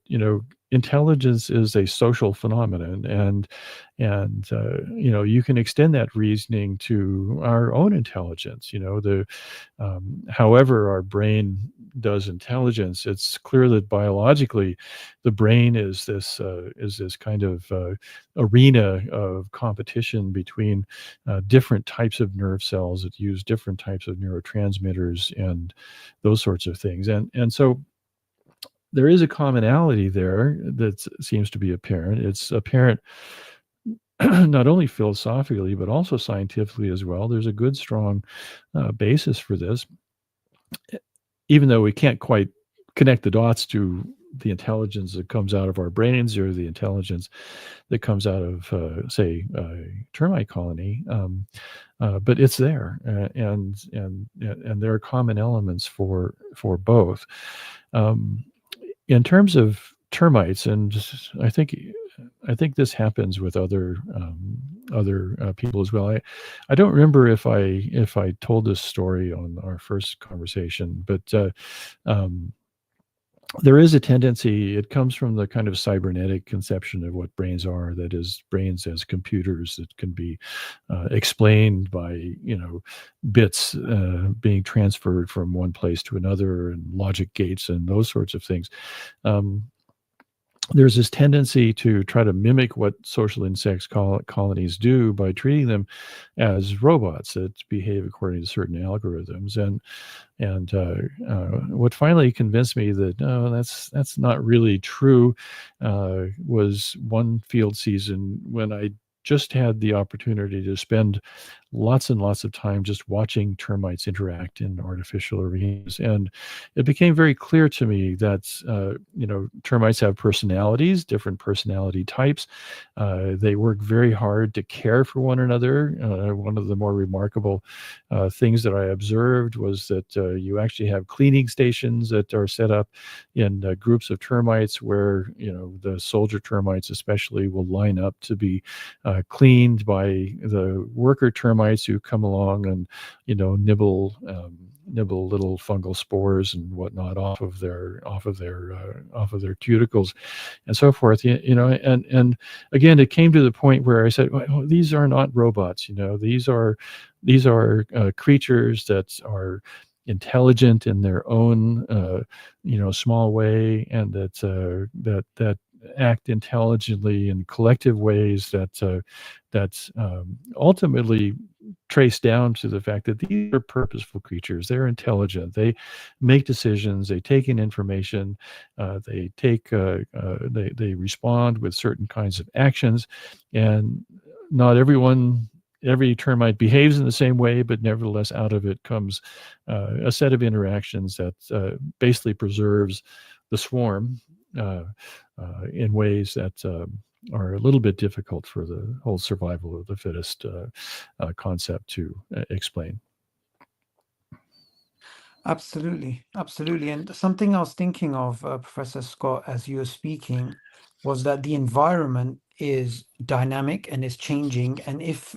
intelligence is a social phenomenon, and you can extend that reasoning to our own intelligence. However our brain does intelligence, it's clear that biologically, the brain is this kind of arena of competition between different types of nerve cells that use different types of neurotransmitters and those sorts of things. And so there is a commonality there that seems to be apparent. It's apparent not only philosophically, but also scientifically as well. There's a good, strong basis for this, even though we can't quite connect the dots to the intelligence that comes out of our brains or the intelligence that comes out of, say, a termite colony. But it's there, and there are common elements for both. In terms of termites, and I think this happens with other people as well. I don't remember if I told this story on our first conversation, but there is a tendency. It comes from the kind of cybernetic conception of what brains are. That is, brains as computers that can be explained by bits being transferred from one place to another, and logic gates and those sorts of things. There's this tendency to try to mimic what social insects colonies do by treating them as robots that behave according to certain algorithms. And what finally convinced me that no, that's not really true, was one field season when I just had the opportunity to spend lots and lots of time just watching termites interact in artificial arenas. And it became very clear to me that, termites have personalities, different personality types. They work very hard to care for one another. One of the more remarkable things that I observed was that you actually have cleaning stations that are set up in groups of termites where, the soldier termites especially will line up to be cleaned by the worker termites who come along and nibble little fungal spores and whatnot off of their cuticles and so forth. And again, it came to the point where I said, well, these are not robots. These are creatures that are intelligent in their own small way, and that act intelligently in collective ways that ultimately trace down to the fact that these are purposeful creatures. They're intelligent. They make decisions. They take in information. They respond with certain kinds of actions, and not every termite behaves in the same way, but nevertheless, out of it comes a set of interactions that basically preserves the swarm in ways that are a little bit difficult for the whole survival of the fittest concept to explain. Absolutely, absolutely. And something I was thinking of, Professor Scott, as you were speaking, was that the environment is dynamic and is changing. And if,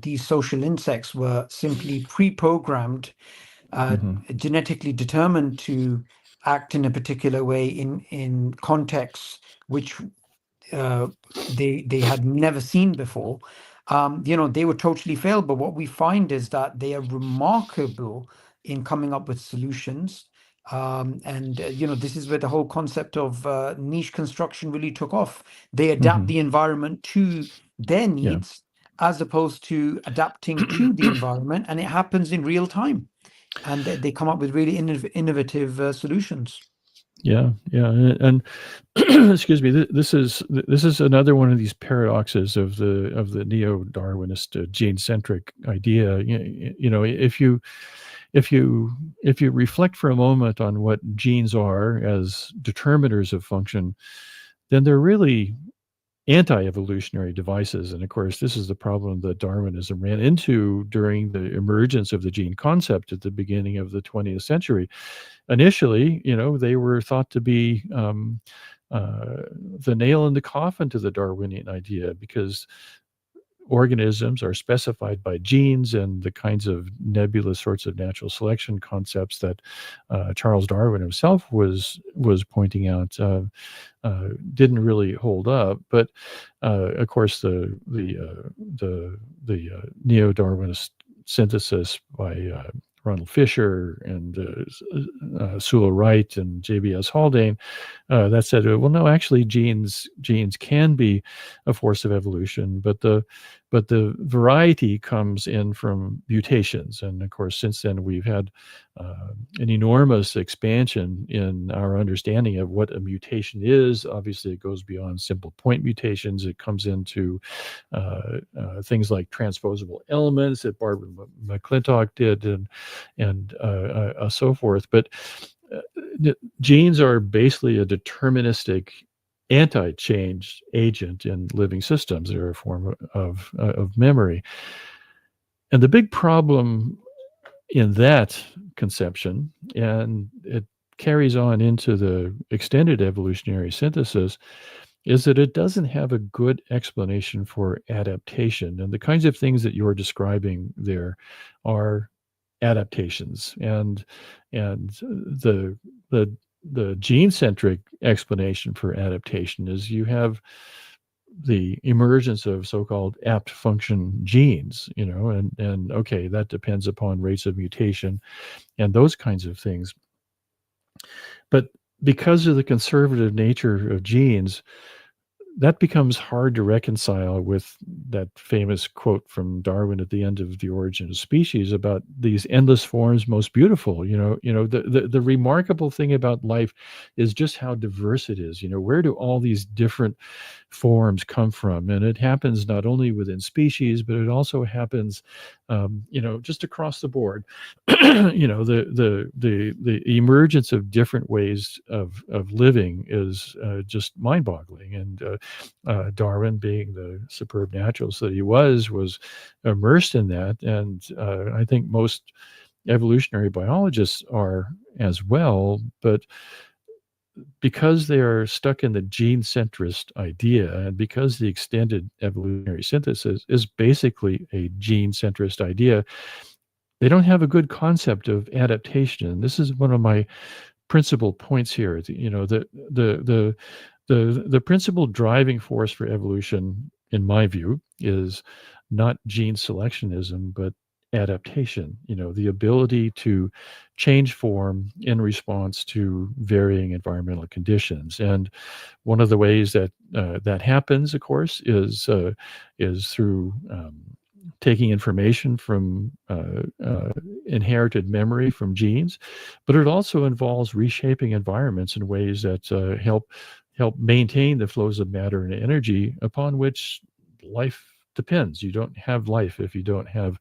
these social insects were simply pre-programmed, uh, Hmm. genetically determined to act in a particular way in contexts which uh, they had never seen before, they would totally fail. But what we find is that they are remarkable in coming up with solutions. And this is where the whole concept of niche construction really took off. They adapt Hmm. the environment to their Yeah. needs as opposed to adapting to the environment, and it happens in real time. And they come up with really innovative solutions. Yeah, yeah, and excuse me. This is another one of these paradoxes of the neo-Darwinist gene-centric idea. If you if you reflect for a moment on what genes are as determiners of function, then they're really anti-evolutionary devices. And of course, this is the problem that Darwinism ran into during the emergence of the gene concept at the beginning of the 20th century. Initially, they were thought to be the nail in the coffin to the Darwinian idea, because organisms are specified by genes and the kinds of nebulous sorts of natural selection concepts that Charles Darwin himself was pointing out didn't really hold up. But of course, the neo-Darwinist synthesis by Ronald Fisher and Sewell Wright and J.B.S. Haldane that said, well, no, actually, genes can be a force of evolution, but the variety comes in from mutations. And of course, since then, we've had an enormous expansion in our understanding of what a mutation is. Obviously, it goes beyond simple point mutations. It comes into things like transposable elements that Barbara McClintock did, and so forth. But genes are basically a deterministic anti-change agent in living systems. They're a form of memory. And the big problem in that conception, and it carries on into the extended evolutionary synthesis, is that it doesn't have a good explanation for adaptation. And the kinds of things that you're describing there are adaptations. And the gene centric explanation for adaptation is you have the emergence of so-called apt function genes, and okay, that depends upon rates of mutation and those kinds of things. But because of the conservative nature of genes, that becomes hard to reconcile with that famous quote from Darwin at the end of The Origin of Species about these endless forms most beautiful. The remarkable thing about life is just how diverse it is. Where do all these different forms come from? And it happens not only within species, but it also happens, just across the board. The emergence of different ways of living is just mind-boggling. And Darwin, being the superb naturalist that he was immersed in that. And I think most evolutionary biologists are as well. But because they are stuck in the gene centrist idea, and because the extended evolutionary synthesis is basically a gene centrist idea, they don't have a good concept of adaptation. And this is one of my principal points here. The principal driving force for evolution, in my view, is not gene selectionism, but adaptation, the ability to change form in response to varying environmental conditions. And one of the ways that that happens, of course, is through taking information from inherited memory from genes, but it also involves reshaping environments in ways that help maintain the flows of matter and energy upon which life depends. You don't have life if you don't have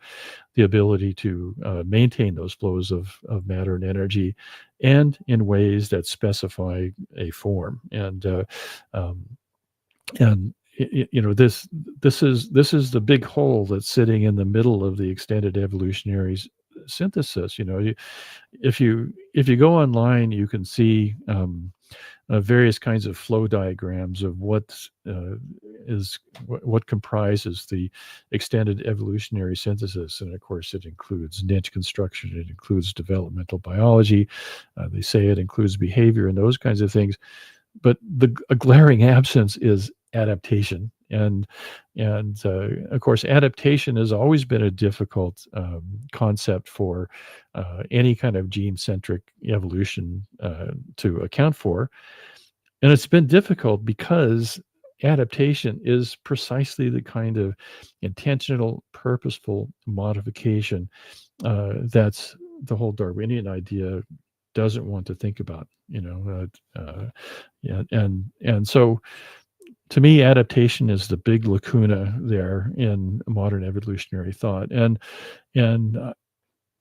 the ability to maintain those flows of matter and energy, and in ways that specify a form. Um, and this is the big hole that's sitting in the middle of the extended evolutionary synthesis. If you go online, you can see various kinds of flow diagrams of what comprises the extended evolutionary synthesis. And of course, it includes niche construction, it includes developmental biology, they say it includes behavior and those kinds of things. But a glaring absence is adaptation. And of course, adaptation has always been a difficult concept for any kind of gene-centric evolution to account for. And it's been difficult because adaptation is precisely the kind of intentional, purposeful modification that's the whole Darwinian idea doesn't want to think about. Yeah, and so to me, adaptation is the big lacuna there in modern evolutionary thought. And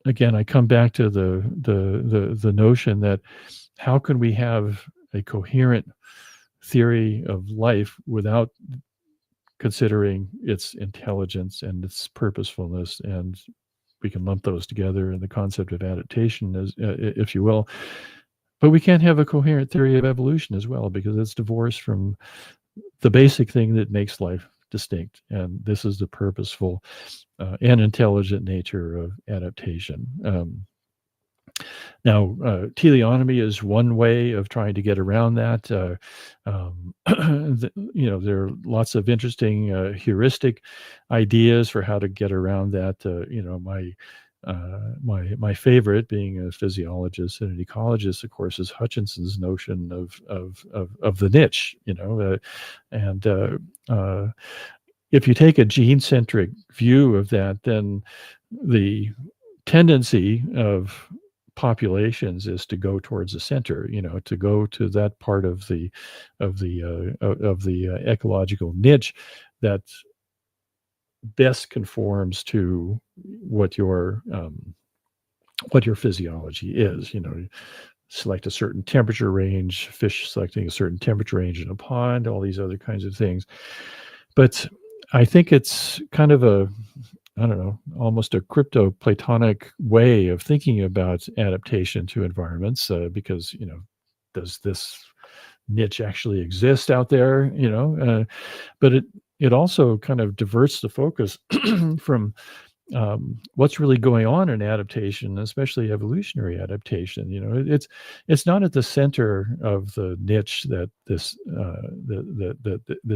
again, I come back to the notion that how can we have a coherent theory of life without considering its intelligence and its purposefulness? And we can lump those together in the concept of adaptation, as if you will. But we can't have a coherent theory of evolution as well, because it's divorced from the basic thing that makes life distinct. And this is the purposeful and intelligent nature of adaptation. Now, teleonomy is one way of trying to get around that. There are lots of interesting heuristic ideas for how to get around that. My favorite, being a physiologist and an ecologist, of course, is Hutchinson's notion of the niche. And if you take a gene-centric view of that, then the tendency of populations is to go towards the center, to go to that part of the ecological niche that best conforms to what your physiology is. Select a certain temperature range, fish selecting a certain temperature range in a pond, all these other kinds of things. But I think it's kind of I don't know, almost a crypto-Platonic way of thinking about adaptation to environments, because, does this niche actually exist out there? But it also kind of diverts the focus from what's really going on in adaptation, especially evolutionary adaptation. It's not at the center of the niche that this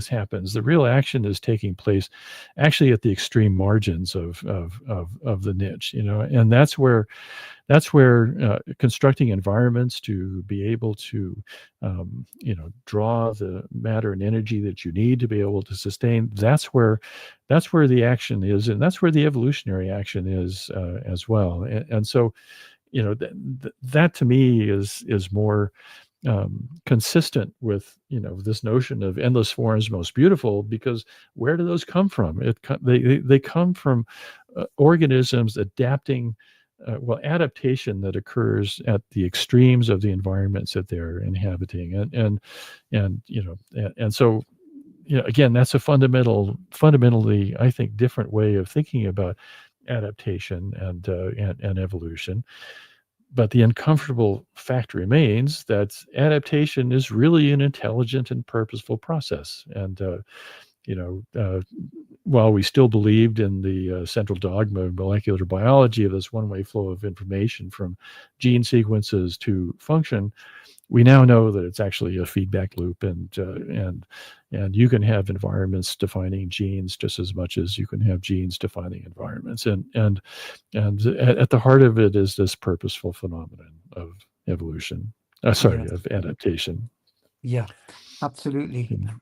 happens. The real action is taking place actually at the extreme margins of the niche. And that's where constructing environments to be able to draw the matter and energy that you need to be able to sustain, that's where the action is, and that's where the evolutionary action is as well. And so that to me is more consistent with this notion of endless forms most beautiful, because where do those come from? They come from organisms adapting. Adaptation that occurs at the extremes of the environments that they're inhabiting, and so again, that's a fundamentally, I think, different way of thinking about adaptation and evolution. But the uncomfortable fact remains that adaptation is really an intelligent and purposeful process. And while we still believed in the central dogma of molecular biology of this one-way flow of information from gene sequences to function, we now know that it's actually a feedback loop, and you can have environments defining genes just as much as you can have genes defining environments, and at the heart of it is this purposeful phenomenon of evolution. Sorry, Yes. of adaptation. Yeah, absolutely. Yeah.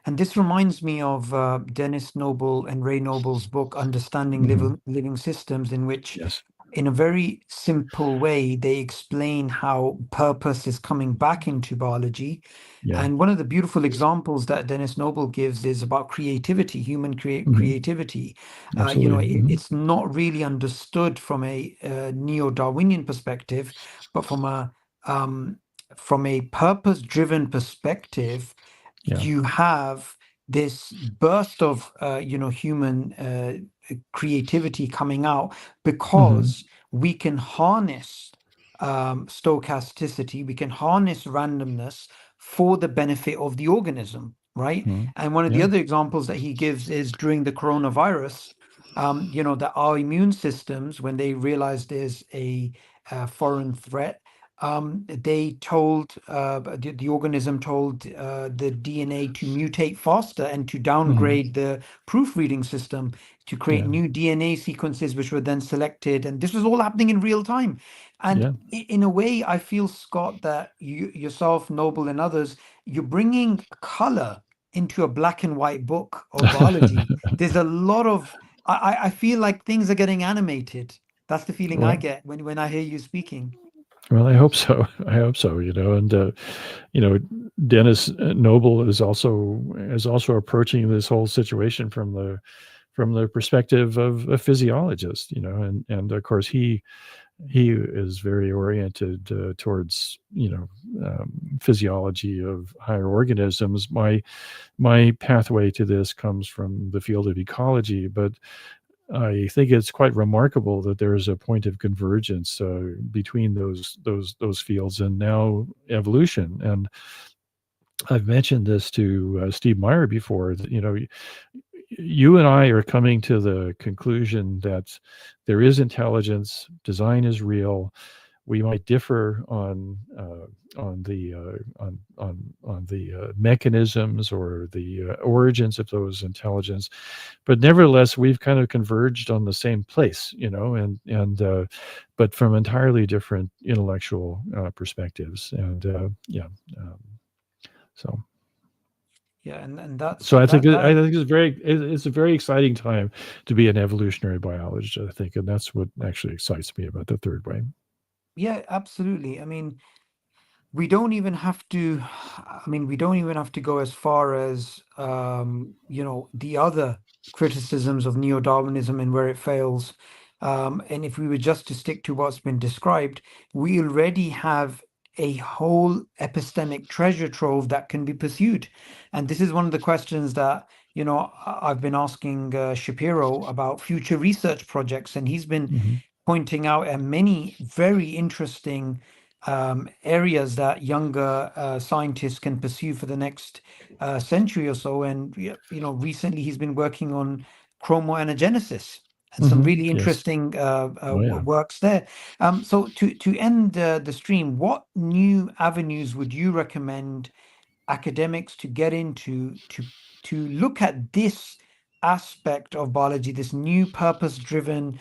And this reminds me of Dennis Noble and Ray Noble's book, Understanding Hmm. Living Systems, in which, Yes. in a very simple way, they explain how purpose is coming back into biology. Yeah. And one of the beautiful examples that Dennis Noble gives is about creativity, human Hmm. creativity. Absolutely. Hmm. It's not really understood from a neo-Darwinian perspective, but um, from a purpose-driven perspective, Yeah. you have this burst of human creativity coming out Hmm. because we can harness stochasticity, we can harness randomness for the benefit of the organism, right? Hmm. And one of the Yeah. other examples that he gives is during the coronavirus, that our immune systems, when they realize there's a foreign threat, they told the organism told the DNA to mutate faster and to Hmm. downgrade the proofreading system to create Yeah. new DNA sequences, which were then selected. And this was all happening in real time. And Yeah. in a way, I feel, Scott, that you yourself, Noble, and others, you're bringing color into a black and white book of biology. There's a lot of, I feel like things are getting animated. That's the feeling I Well, get when I hear you speaking. well, I hope so. I hope so. And you know, Dennis Noble is also approaching this whole situation from the perspective of a physiologist. And of course he is very oriented towards physiology of higher organisms. My pathway to this comes from the field of ecology, but I think it's quite remarkable that there is a point of convergence between those fields and now evolution. And I've mentioned this to Steve Meyer before. That, you and I are coming to the conclusion that there is intelligence, design is real. We might differ on the mechanisms or the origins of those intelligence, but nevertheless we've kind of converged on the same place, and but from entirely different intellectual perspectives, and yeah. Um, so Yeah, and so that's I think that I that think it's a very exciting time to be an evolutionary biologist, I think, and that's what actually excites me about the third way. yeah, absolutely. I mean, we don't even have to, we don't even have to go as far as the other criticisms of neo-Darwinism and where it fails. And if we were just to stick to what's been described, we already have a whole epistemic treasure trove that can be pursued. And this is one of the questions that I've been asking Shapiro about future research projects, and he's been Hmm. pointing out at many very interesting areas that younger scientists can pursue for the next century or so. And recently he's been working on chromoanagenesis and some Hmm. really Yes. interesting Oh yeah. works there. So to end the stream, what new avenues would you recommend academics to get into to look at this aspect of biology, this new purpose-driven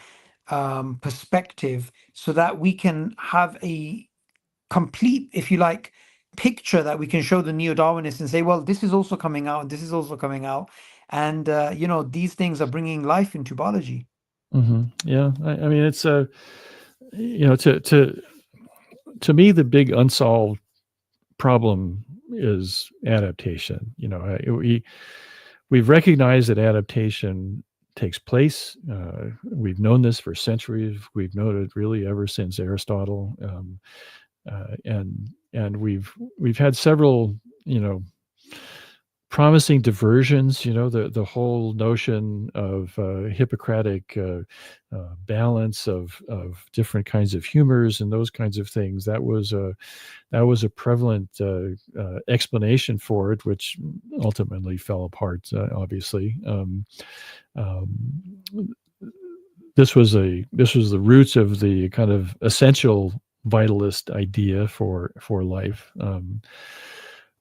perspective, so that we can have a complete, if you like, picture that we can show the neo-Darwinists and say, well, this is also coming out and this is also coming out, and these things are bringing life into biology. Hmm. Yeah. I mean, it's to me the big unsolved problem is adaptation. We've recognized that adaptation takes place. We've known this for centuries. We've known it really ever since Aristotle, and we've had several, promising diversions. The whole notion of Hippocratic balance of different kinds of humors and those kinds of things. That was a prevalent explanation for it, which ultimately fell apart. Obviously, um, this was the roots of the kind of essential vitalist idea for life.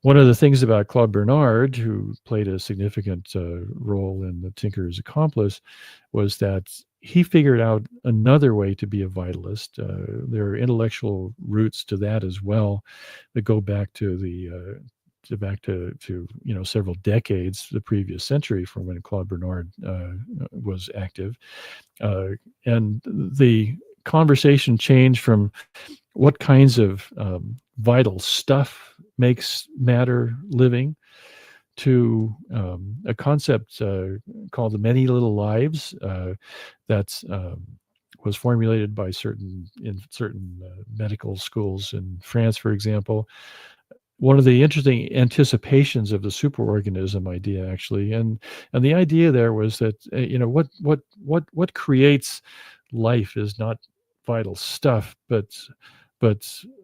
One of the things about Claude Bernard, who played a significant role in the Tinker's Accomplice, was that he figured out another way to be a vitalist. There are intellectual roots to that as well that go back to several decades, the previous century, from when Claude Bernard was active, uh, and the conversation changed from what kinds of vital stuff makes matter living to a concept called the many little lives that was formulated by certain medical schools in France, for example. One of the interesting anticipations of the superorganism idea, actually, and the idea there was that what creates life is not vital stuff, but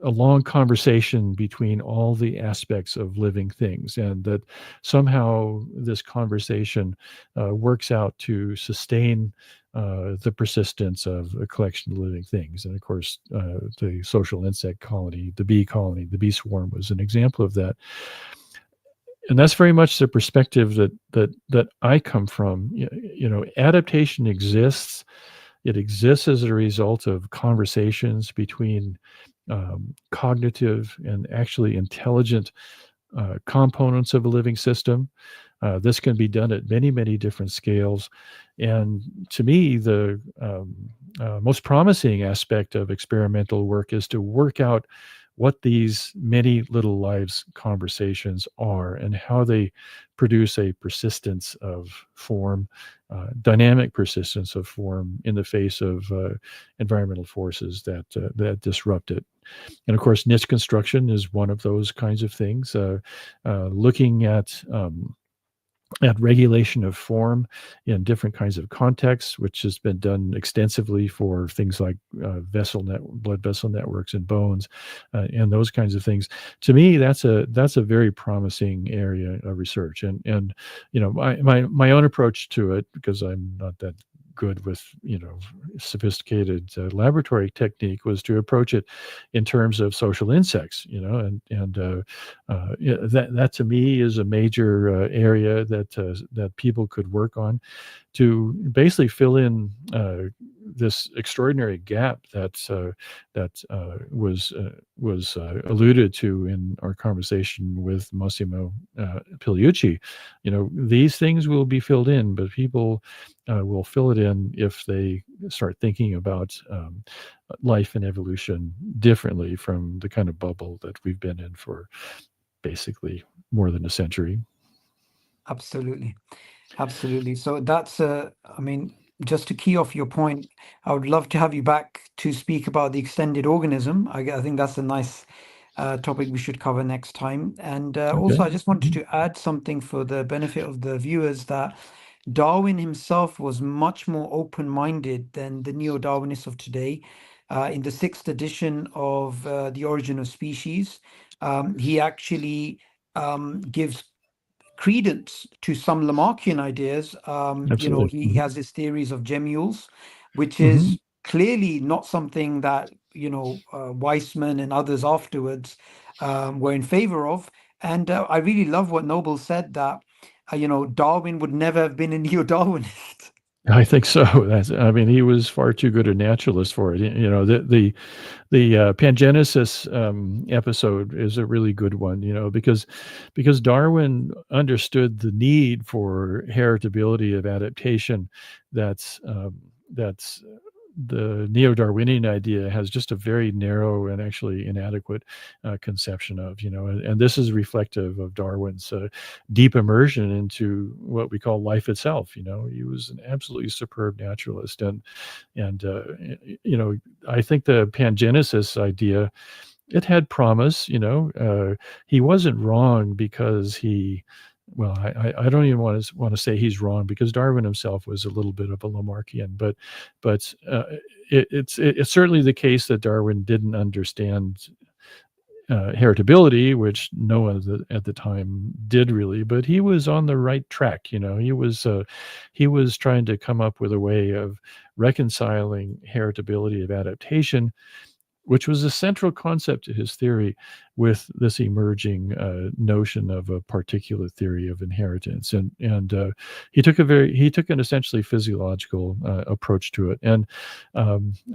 a long conversation between all the aspects of living things, and that somehow this conversation works out to sustain the persistence of a collection of living things. And of course, the social insect colony, the bee swarm, was an example of that. And that's very much the perspective that I come from. Adaptation exists. It exists as a result of conversations between cognitive and actually intelligent components of a living system. This can be done at many, many different scales. And to me, the most promising aspect of experimental work is to work out what these many little lives conversations are and how they produce a persistence of form, dynamic persistence of form in the face of environmental forces that disrupt it. And of course, niche construction is one of those kinds of things. Looking at regulation of form in different kinds of contexts, which has been done extensively for things like blood vessel networks and bones, and those kinds of things. To me, that's a very promising area of research. And my own approach to it, because I'm not that good with sophisticated laboratory technique, was to approach it in terms of social insects, that to me is a major area that people could work on to basically fill in this extraordinary gap that was alluded to in our conversation with Massimo Pigliucci. These things will be filled in, but people will fill it in if they start thinking about life and evolution differently from the kind of bubble that we've been in for basically more than a century. Absolutely. Absolutely. So that's, I mean, just to key off your point, I would love to have you back to speak about the extended organism. I think that's a nice topic we should cover next time. And Okay. also, I just wanted to add something for the benefit of the viewers, that Darwin himself was much more open-minded than the neo-Darwinists of today. In the sixth edition of The Origin of Species, he actually gives credence to some Lamarckian ideas. Absolutely. He has his theories of gemmules, which Hmm. is clearly not something that, Weissman and others afterwards were in favor of. And I really love what Noble said, that, Darwin would never have been a neo-Darwinist. I think so. I mean, he was far too good a naturalist for it. The pangenesis episode is a really good one, because Darwin understood the need for heritability of adaptation. That's the neo-Darwinian idea has just a very narrow and actually inadequate conception of, and this is reflective of Darwin's deep immersion into what we call life itself. He was an absolutely superb naturalist, and I think the pangenesis idea, it had promise. He wasn't wrong because well, I don't even want to say he's wrong, because Darwin himself was a little bit of a Lamarckian, but it's certainly the case that Darwin didn't understand heritability, which no one at the time did really. But he was on the right track. He was trying to come up with a way of reconciling heritability of adaptation which was a central concept to his theory, with this emerging notion of a particular theory of inheritance. And he took an essentially physiological approach to it. And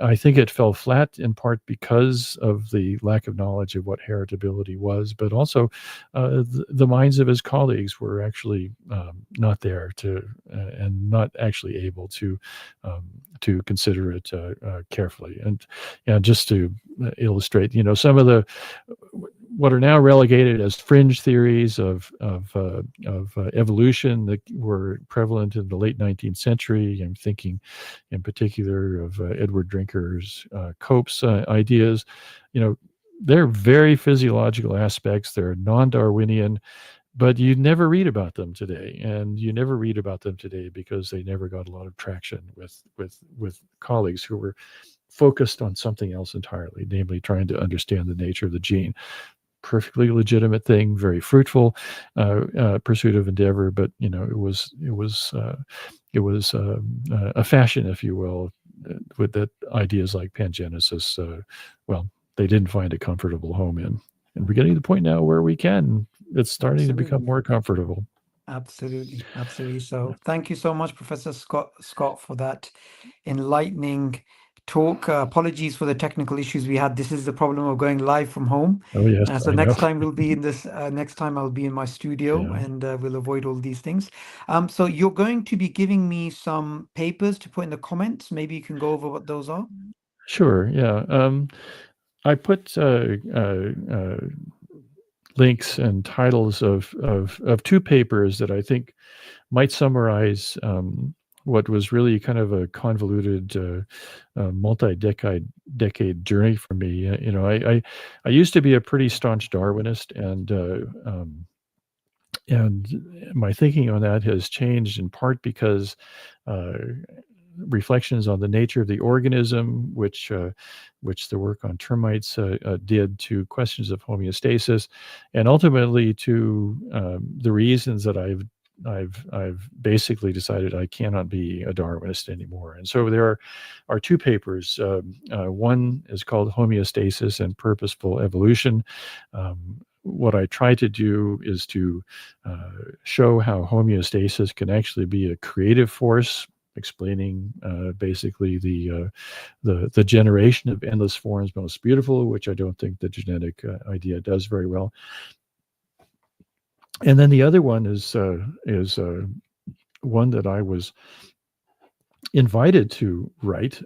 I think it fell flat in part because of the lack of knowledge of what heritability was, but also the minds of his colleagues were actually not there to and not actually able to consider it carefully. And just to illustrate, some of the what are now relegated as fringe theories of evolution that were prevalent in the late 19th century. I'm thinking, in particular, of Edward Drinker's Cope's ideas. They're very physiological aspects. They're non-Darwinian, but you never read about them today, and you never read about them today because they never got a lot of traction with colleagues who were focused on something else entirely, namely trying to understand the nature of the gene. Perfectly legitimate thing, very fruitful pursuit of endeavor, but it was a fashion, if you will, with that ideas like pangenesis. Well, they didn't find a comfortable home in, and we're getting to the point now where we can. It's starting to become Absolutely. more comfortable. Absolutely, absolutely. So thank you so much, Professor Scott, for that enlightening talk. Apologies for the technical issues we had. This is the problem of going live from home. Oh yes, So I know. next time we'll be in this. Next time I'll be in my studio, Yeah. and we'll avoid all these things. So you're going to be giving me some papers to put in the comments. Maybe you can go over what those are. Sure. Yeah. I put links and titles of two papers that I think might summarize what was really kind of a convoluted multi-decade journey for me. I used to be a pretty staunch Darwinist, and my thinking on that has changed in part because uh, reflections on the nature of the organism, which the work on termites did, to questions of homeostasis, and ultimately to the reasons that I've basically decided I cannot be a Darwinist anymore. And so there are two papers. One is called Homeostasis and Purposeful Evolution. What I try to do is to show how homeostasis can actually be a creative force, explaining basically the generation of endless forms most beautiful, which I don't think the genetic idea does very well. And then the other one is one that I was invited to write.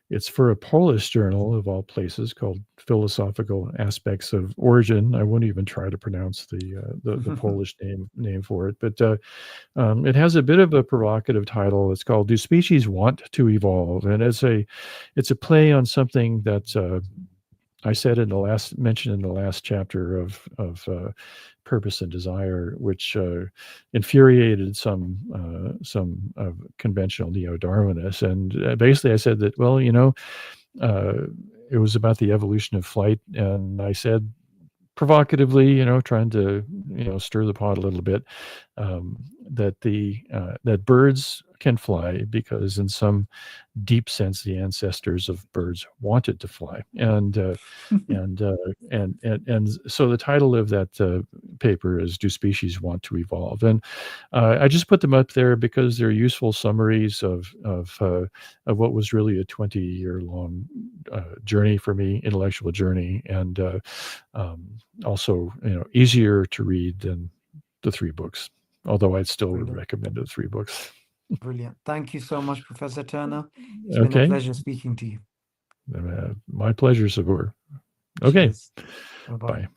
It's for a Polish journal of all places called Philosophical Aspects of Origin. I won't even try to pronounce the Polish name for it, but it has a bit of a provocative title. It's called "Do Species Want to Evolve?" And it's a play on something that I said mentioned in the last chapter of Purpose and Desire, which infuriated some conventional neo-Darwinists. And basically, I said that, well, it was about the evolution of flight, and I said provocatively, trying to stir the pot a little bit, that birds can fly because in some deep sense the ancestors of birds wanted to fly, and so the title of that paper is "Do Species Want to Evolve?" And I just put them up there because they're useful summaries of what was really a 20-year long journey for me, intellectual journey, and also easier to read than the three books, although I'd still Brilliant. recommend the three books. Brilliant. Thank you so much, Professor Turner. It's been a Okay. pleasure speaking to you. My pleasure, Sabur. Okay. Cheers. Bye bye. Bye.